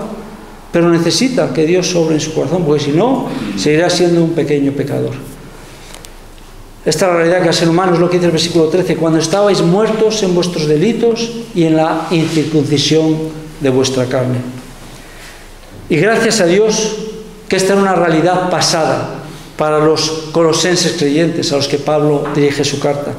Speaker 1: pero necesita que Dios sobre en su corazón, porque si no, seguirá siendo un pequeño pecador. Esta es la realidad que al ser humano es lo que dice el versículo 13, cuando estabais muertos en vuestros delitos y en la incircuncisión de vuestra carne. Y gracias a Dios que esta era una realidad pasada para los colosenses creyentes a los que Pablo dirige su carta.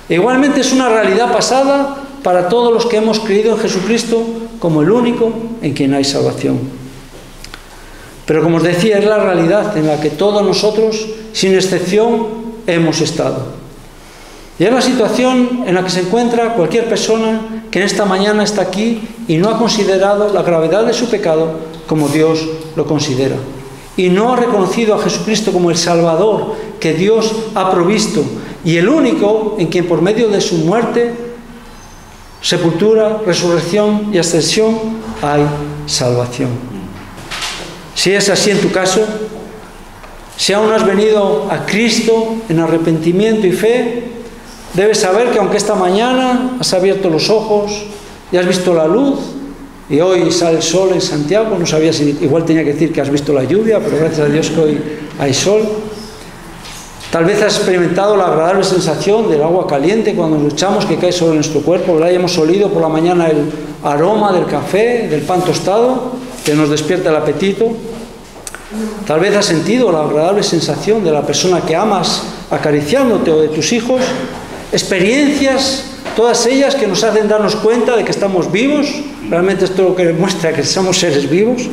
Speaker 1: E igualmente es una realidad pasada para todos los que hemos creído en Jesucristo como el único en quien hay salvación. Pero como os decía, es la realidad en la que todos nosotros, sin excepción, hemos estado. Y es la situación en la que se encuentra cualquier persona que en esta mañana está aquí y no ha considerado la gravedad de su pecado como Dios lo considera. Y no ha reconocido a Jesucristo como el Salvador que Dios ha provisto y el único en quien por medio de su muerte, sepultura, resurrección y ascensión hay salvación. Si es así en tu caso, si aún no has venido a Cristo en arrepentimiento y fe, debes saber que aunque esta mañana has abierto los ojos y has visto la luz, y hoy sale el sol en Santiago, no sabía si igual tenía que decir que has visto la lluvia, pero gracias a Dios que hoy hay sol. Tal vez has experimentado la agradable sensación del agua caliente cuando nos duchamos que cae sobre nuestro cuerpo, ¿verdad? Y hemos olido por la mañana el aroma del café, del pan tostado, que nos despierta el apetito. Tal vez has sentido la agradable sensación de la persona que amas acariciándote o de tus hijos. Experiencias, todas ellas que nos hacen darnos cuenta de que estamos vivos. Realmente esto es lo que demuestra que somos seres vivos.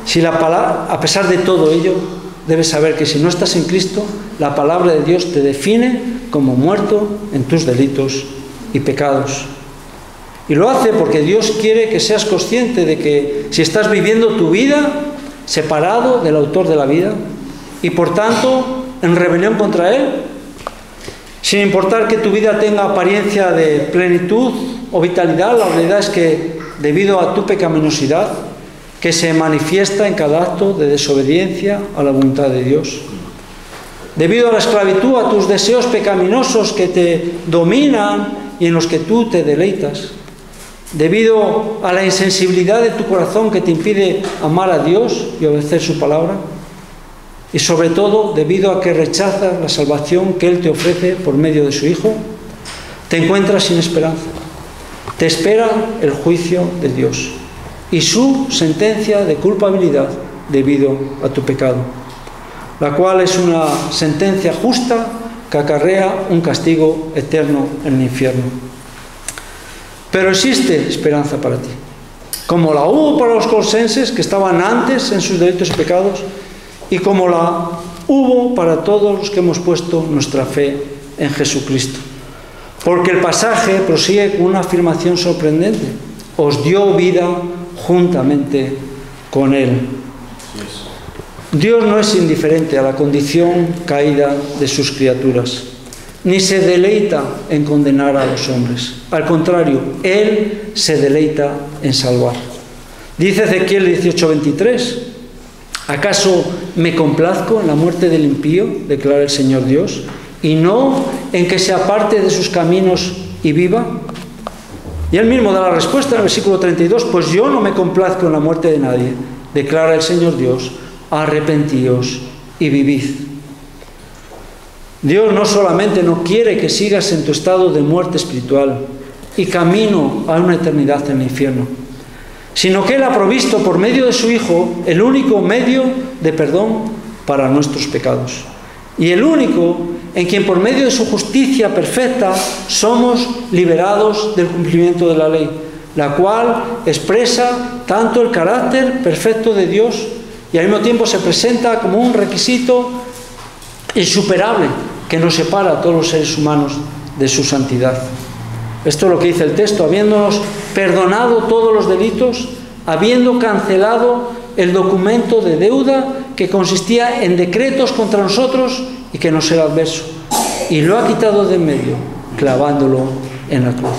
Speaker 1: Si la palabra, a pesar de todo ello, debes saber que si no estás en Cristo, la palabra de Dios te define como muerto en tus delitos y pecados. Y lo hace porque Dios quiere que seas consciente de que si estás viviendo tu vida separado del autor de la vida y por tanto en rebelión contra Él, sin importar que tu vida tenga apariencia de plenitud o vitalidad, la realidad es que debido a tu pecaminosidad, que se manifiesta en cada acto de desobediencia a la voluntad de Dios, debido a la esclavitud, a tus deseos pecaminosos que te dominan y en los que tú te deleitas, debido a la insensibilidad de tu corazón que te impide amar a Dios y obedecer su palabra, y sobre todo debido a que rechazas la salvación que Él te ofrece por medio de su Hijo, te encuentras sin esperanza. Te espera el juicio de Dios y su sentencia de culpabilidad debido a tu pecado, la cual es una sentencia justa que acarrea un castigo eterno en el infierno. Pero existe esperanza para ti, como la hubo para los colosenses que estaban antes en sus delitos y pecados, y como la hubo para todos los que hemos puesto nuestra fe en Jesucristo. Porque el pasaje prosigue con una afirmación sorprendente: os dio vida juntamente con Él. Dios no es indiferente a la condición caída de sus criaturas, ni se deleita en condenar a los hombres. Al contrario, Él se deleita en salvar. Dice Ezequiel 18:23: ¿acaso me complazco en la muerte del impío? Declara el Señor Dios, y no en que se aparte de sus caminos y viva. Y él mismo da la respuesta en el versículo 32: pues yo no me complazco en la muerte de nadie, declara el Señor Dios, arrepentíos y vivid. Dios no solamente no quiere que sigas en tu estado de muerte espiritual y camino a una eternidad en el infierno, sino que Él ha provisto por medio de su Hijo el único medio de perdón para nuestros pecados, y el único en quien por medio de su justicia perfecta somos liberados del cumplimiento de la ley, la cual expresa tanto el carácter perfecto de Dios y al mismo tiempo se presenta como un requisito insuperable que nos separa a todos los seres humanos de su santidad. Esto es lo que dice el texto: habiéndonos perdonado todos los delitos, habiendo cancelado el documento de deuda que consistía en decretos contra nosotros y que nos era adverso, y lo ha quitado de en medio, clavándolo en la cruz.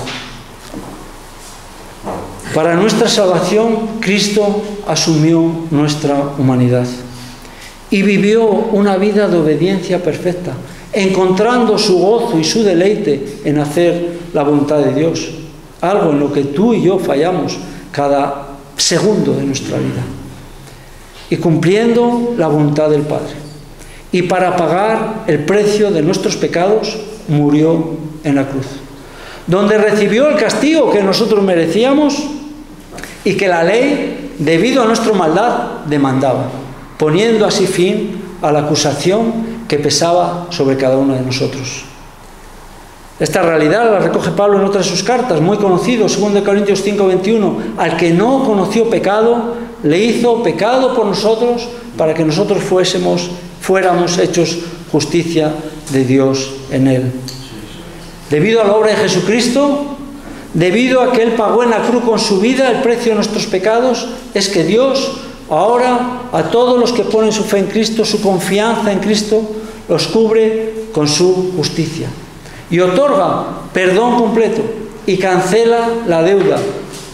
Speaker 1: Para nuestra salvación, Cristo asumió nuestra humanidad y vivió una vida de obediencia perfecta, encontrando su gozo y su deleite en hacer la voluntad de Dios, algo en lo que tú y yo fallamos cada segundo de nuestra vida, y cumpliendo la voluntad del Padre. Y para pagar el precio de nuestros pecados, murió en la cruz, donde recibió el castigo que nosotros merecíamos y que la ley, debido a nuestra maldad, demandaba, poniendo así fin a la acusación que pesaba sobre cada uno de nosotros. Esta realidad la recoge Pablo en otra de sus cartas, muy conocido, 2 Corintios 5:21: al que no conoció pecado, le hizo pecado por nosotros, para que nosotros fuéramos hechos justicia de Dios en él. Debido a la obra de Jesucristo, debido a que Él pagó en la cruz con su vida el precio de nuestros pecados, es que Dios ahora a todos los que ponen su fe en Cristo, su confianza en Cristo, los cubre con su justicia y otorga perdón completo y cancela la deuda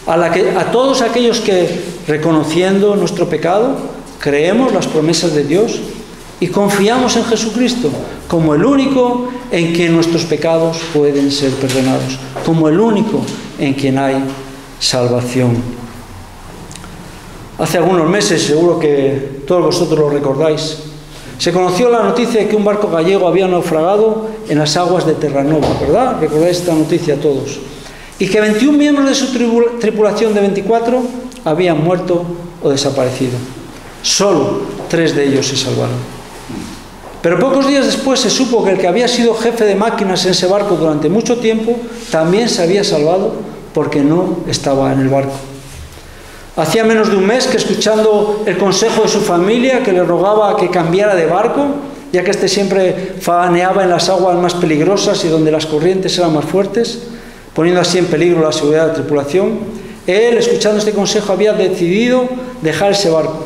Speaker 1: a todos aquellos que, reconociendo nuestro pecado, creemos las promesas de Dios y confiamos en Jesucristo como el único en quien nuestros pecados pueden ser perdonados, como el único en quien hay salvación. Hace algunos meses, seguro que todos vosotros lo recordáis, se conoció la noticia de que un barco gallego había naufragado en las aguas de Terranova, ¿verdad? Recordáis esta noticia todos. Y que 21 miembros de su tripulación de 24 habían muerto o desaparecido. Solo 3 de ellos se salvaron. Pero pocos días después se supo que el que había sido jefe de máquinas en ese barco durante mucho tiempo también se había salvado porque no estaba en el barco. Hacía menos de un mes que, escuchando el consejo de su familia que le rogaba que cambiara de barco, ya que éste siempre faneaba en las aguas más peligrosas y donde las corrientes eran más fuertes, poniendo así en peligro la seguridad de la tripulación. Él, escuchando este consejo, había decidido dejar ese barco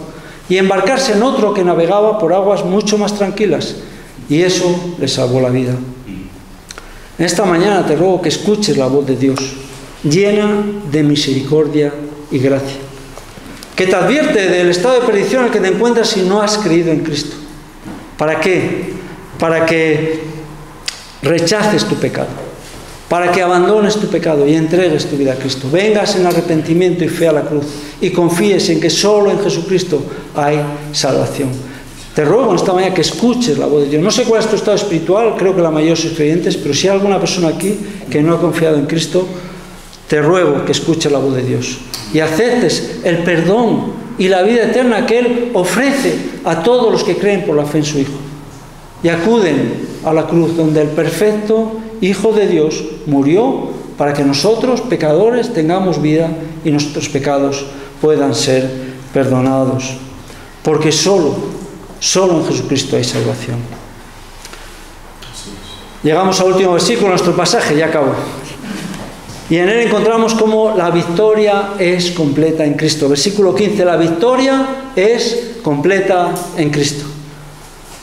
Speaker 1: y embarcarse en otro que navegaba por aguas mucho más tranquilas, y eso le salvó la vida. En esta mañana te ruego que escuches la voz de Dios, llena de misericordia y gracia, que te advierte del estado de perdición en el que te encuentras si no has creído en Cristo. ¿Para qué? Para que rechaces tu pecado, para que abandones tu pecado y entregues tu vida a Cristo. Vengas en arrepentimiento y fe a la cruz y confíes en que solo en Jesucristo hay salvación. Te ruego en esta mañana que escuches la voz de Dios. No sé cuál es tu estado espiritual, creo que la mayoría sois creyentes, pero si hay alguna persona aquí que no ha confiado en Cristo, te ruego que escuches la voz de Dios y aceptes el perdón y la vida eterna que Él ofrece a todos los que creen por la fe en su Hijo. Y acuden a la cruz donde el perfecto Hijo de Dios murió para que nosotros, pecadores, tengamos vida y nuestros pecados puedan ser perdonados. Porque solo en Jesucristo hay salvación. Llegamos al último versículo de nuestro pasaje, ya acabo. Y en él encontramos cómo la victoria es completa en Cristo. Versículo 15, la victoria es completa en Cristo.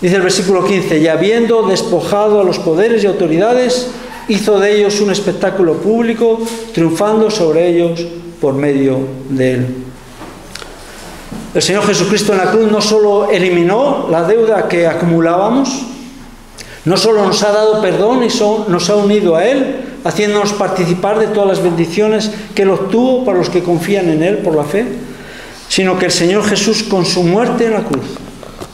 Speaker 1: Dice el versículo 15, y habiendo despojado a los poderes y autoridades, hizo de ellos un espectáculo público, triunfando sobre ellos por medio de él. El Señor Jesucristo en la cruz no solo eliminó la deuda que acumulábamos, no solo nos ha dado perdón y nos ha unido a Él, haciéndonos participar de todas las bendiciones que Él obtuvo para los que confían en Él por la fe, sino que el Señor Jesús, con su muerte en la cruz,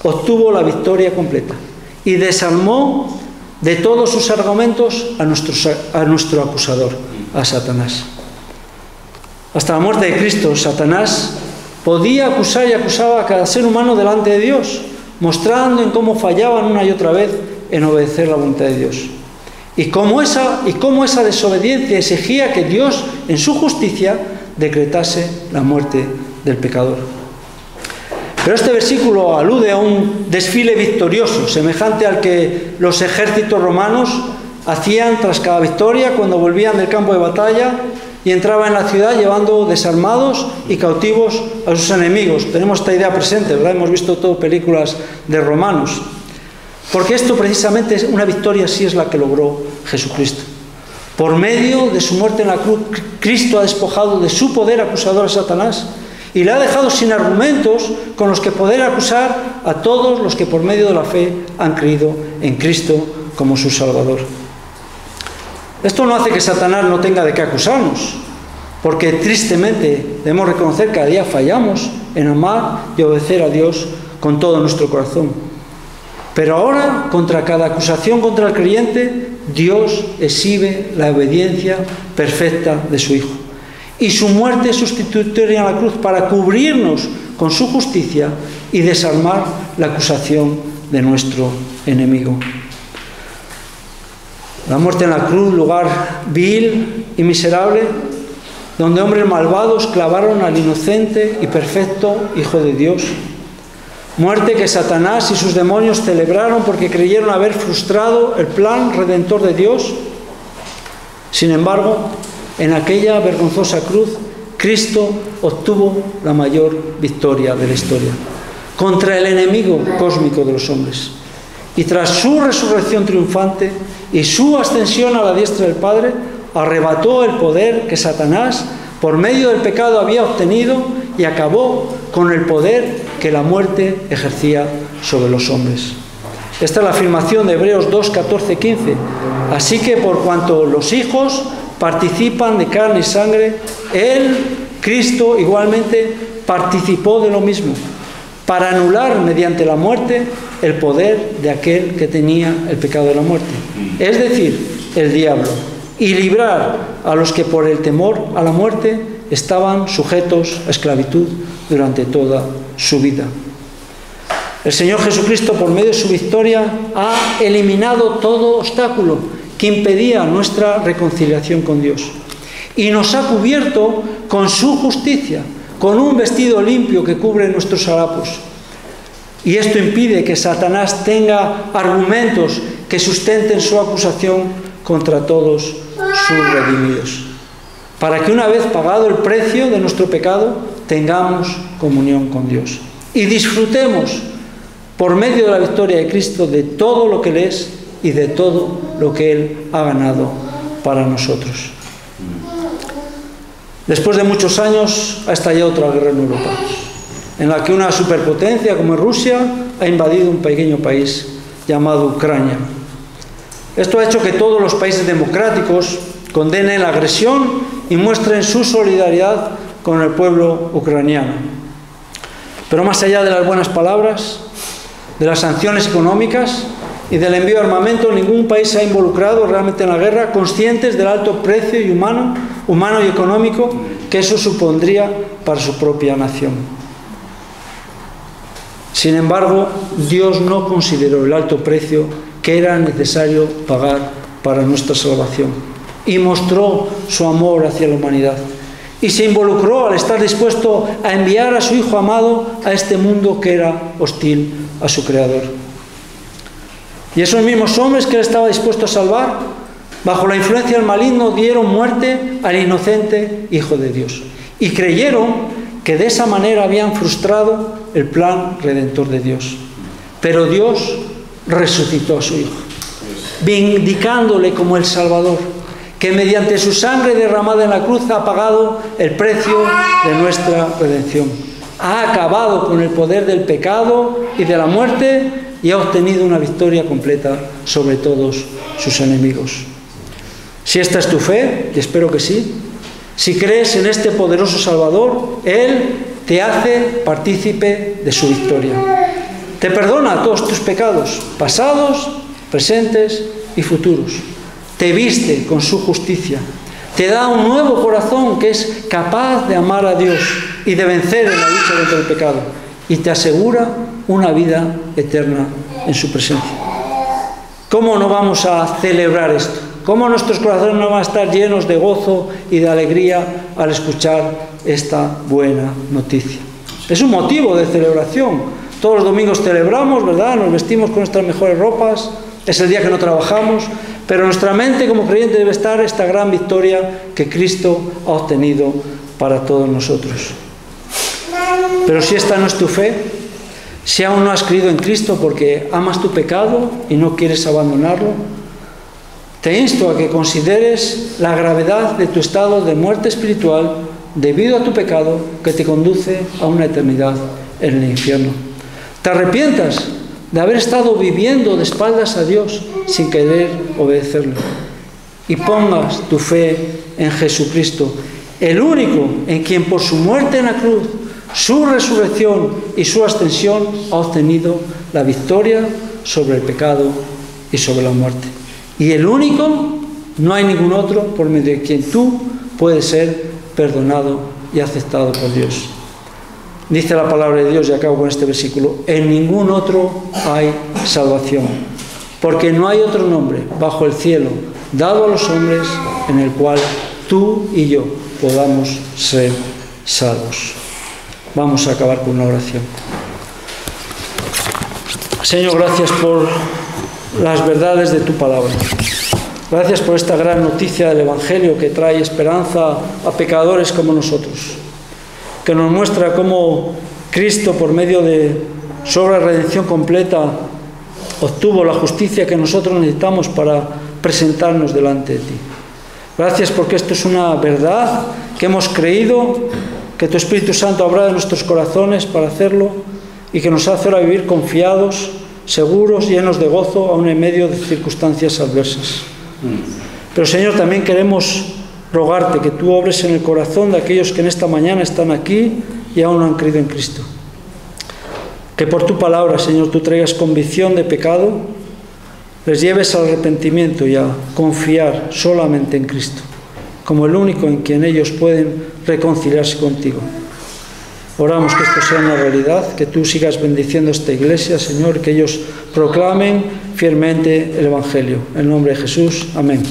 Speaker 1: obtuvo la victoria completa y desarmó de todos sus argumentos a nuestro acusador, a Satanás. Hasta la muerte de Cristo, Satanás podía acusar y acusaba a cada ser humano delante de Dios, mostrando en cómo fallaban una y otra vez en obedecer la voluntad de Dios. Y cómo esa desobediencia exigía que Dios, en su justicia, decretase la muerte del pecador. Pero este versículo alude a un desfile victorioso, semejante al que los ejércitos romanos hacían tras cada victoria cuando volvían del campo de batalla y entraban en la ciudad llevando desarmados y cautivos a sus enemigos. Tenemos esta idea presente, ¿verdad? Hemos visto todo películas de romanos. Porque esto precisamente es una victoria, así es la que logró Jesucristo. Por medio de su muerte en la cruz, Cristo ha despojado de su poder acusador a Satanás y le ha dejado sin argumentos con los que poder acusar a todos los que por medio de la fe han creído en Cristo como su Salvador. Esto no hace que Satanás no tenga de qué acusarnos, porque tristemente debemos reconocer que cada día fallamos en amar y obedecer a Dios con todo nuestro corazón. Pero ahora, contra cada acusación contra el creyente, Dios exhibe la obediencia perfecta de su Hijo y su muerte sustitutoria en la cruz para cubrirnos con su justicia y desarmar la acusación de nuestro enemigo. La muerte en la cruz, lugar vil y miserable, donde hombres malvados clavaron al inocente y perfecto Hijo de Dios. Muerte que Satanás y sus demonios celebraron porque creyeron haber frustrado el plan redentor de Dios. Sin embargo, en aquella vergonzosa cruz, Cristo obtuvo la mayor victoria de la historia contra el enemigo cósmico de los hombres. Y tras su resurrección triunfante y su ascensión a la diestra del Padre, arrebató el poder que Satanás, por medio del pecado, había obtenido y acabó con el poder que la muerte ejercía sobre los hombres. Esta es la afirmación de Hebreos 2, 14, 15. Así que por cuanto los hijos participan de carne y sangre, Él, Cristo, igualmente participó de lo mismo, para anular mediante la muerte el poder de aquel que tenía el pecado de la muerte, es decir, el diablo, y librar a los que por el temor a la muerte estaban sujetos a esclavitud durante toda su vida. El Señor Jesucristo, por medio de su victoria, ha eliminado todo obstáculo que impedía nuestra reconciliación con Dios y nos ha cubierto con su justicia, con un vestido limpio que cubre nuestros harapos. Y esto impide que Satanás tenga argumentos que sustenten su acusación contra todos sus redimidos, para que una vez pagado el precio de nuestro pecado, tengamos comunión con Dios y disfrutemos por medio de la victoria de Cristo de todo lo que Él es y de todo lo que Él ha ganado para nosotros. Después de muchos años ha estallado otra guerra en Europa, en la que una superpotencia como Rusia ha invadido un pequeño país llamado Ucrania. Esto ha hecho que todos los países democráticos condenen la agresión y muestren su solidaridad con el pueblo ucraniano. Pero más allá de las buenas palabras, de las sanciones económicas y del envío de armamento, ningún país se ha involucrado realmente en la guerra, conscientes del alto precio y humano y económico que eso supondría para su propia nación. Sin embargo, Dios no consideró el alto precio que era necesario pagar para nuestra salvación y mostró su amor hacia la humanidad y se involucró al estar dispuesto a enviar a su Hijo amado a este mundo que era hostil a su Creador. Y esos mismos hombres que Él estaba dispuesto a salvar, bajo la influencia del maligno, dieron muerte al inocente Hijo de Dios y creyeron que de esa manera habían frustrado el plan redentor de Dios. Pero Dios resucitó a su Hijo, vindicándole como el Salvador, que mediante su sangre derramada en la cruz ha pagado el precio de nuestra redención. Ha acabado con el poder del pecado y de la muerte y ha obtenido una victoria completa sobre todos sus enemigos. Si esta es tu fe, y espero que sí, si crees en este poderoso Salvador, Él te hace partícipe de su victoria. Te perdona todos tus pecados, pasados, presentes y futuros. Te viste con su justicia. Te da un nuevo corazón que es capaz de amar a Dios y de vencer en la lucha contra el pecado. Y te asegura una vida eterna en su presencia. ¿Cómo no vamos a celebrar esto? ¿Cómo nuestros corazones no van a estar llenos de gozo y de alegría al escuchar esta buena noticia? Es un motivo de celebración. Todos los domingos celebramos, ¿verdad? Nos vestimos con nuestras mejores ropas. Es el día que no trabajamos. Pero en nuestra mente como creyente debe estar esta gran victoria que Cristo ha obtenido para todos nosotros. Pero si esta no es tu fe, si aún no has creído en Cristo porque amas tu pecado y no quieres abandonarlo, te insto a que consideres la gravedad de tu estado de muerte espiritual debido a tu pecado que te conduce a una eternidad en el infierno. Te arrepientas de haber estado viviendo de espaldas a Dios sin querer obedecerlo y pongas tu fe en Jesucristo, el único en quien por su muerte en la cruz, su resurrección y su ascensión ha obtenido la victoria sobre el pecado y sobre la muerte. Y el único, no hay ningún otro por medio de quien tú puedes ser perdonado y aceptado por Dios. Dice la palabra de Dios, y acabo con este versículo: en ningún otro hay salvación, porque no hay otro nombre bajo el cielo dado a los hombres en el cual tú y yo podamos ser salvos. Vamos a acabar con una oración. Señor, gracias por las verdades de tu palabra. Gracias por esta gran noticia del Evangelio que trae esperanza a pecadores como nosotros, que nos muestra cómo Cristo, por medio de su obra de redención completa, obtuvo la justicia que nosotros necesitamos para presentarnos delante de ti. Gracias porque esto es una verdad que hemos creído, que tu Espíritu Santo habrá en nuestros corazones para hacerlo y que nos hace ahora vivir confiados, seguros, llenos de gozo, aun en medio de circunstancias adversas. Pero, Señor, también queremos rogarte que tú obres en el corazón de aquellos que en esta mañana están aquí y aún no han creído en Cristo. Que por tu palabra, Señor, tú traigas convicción de pecado, les lleves al arrepentimiento y a confiar solamente en Cristo, como el único en quien ellos pueden reconciliarse contigo. Oramos que esto sea una realidad, que tú sigas bendiciendo esta iglesia, Señor, que ellos proclamen fielmente el Evangelio. En el nombre de Jesús, amén.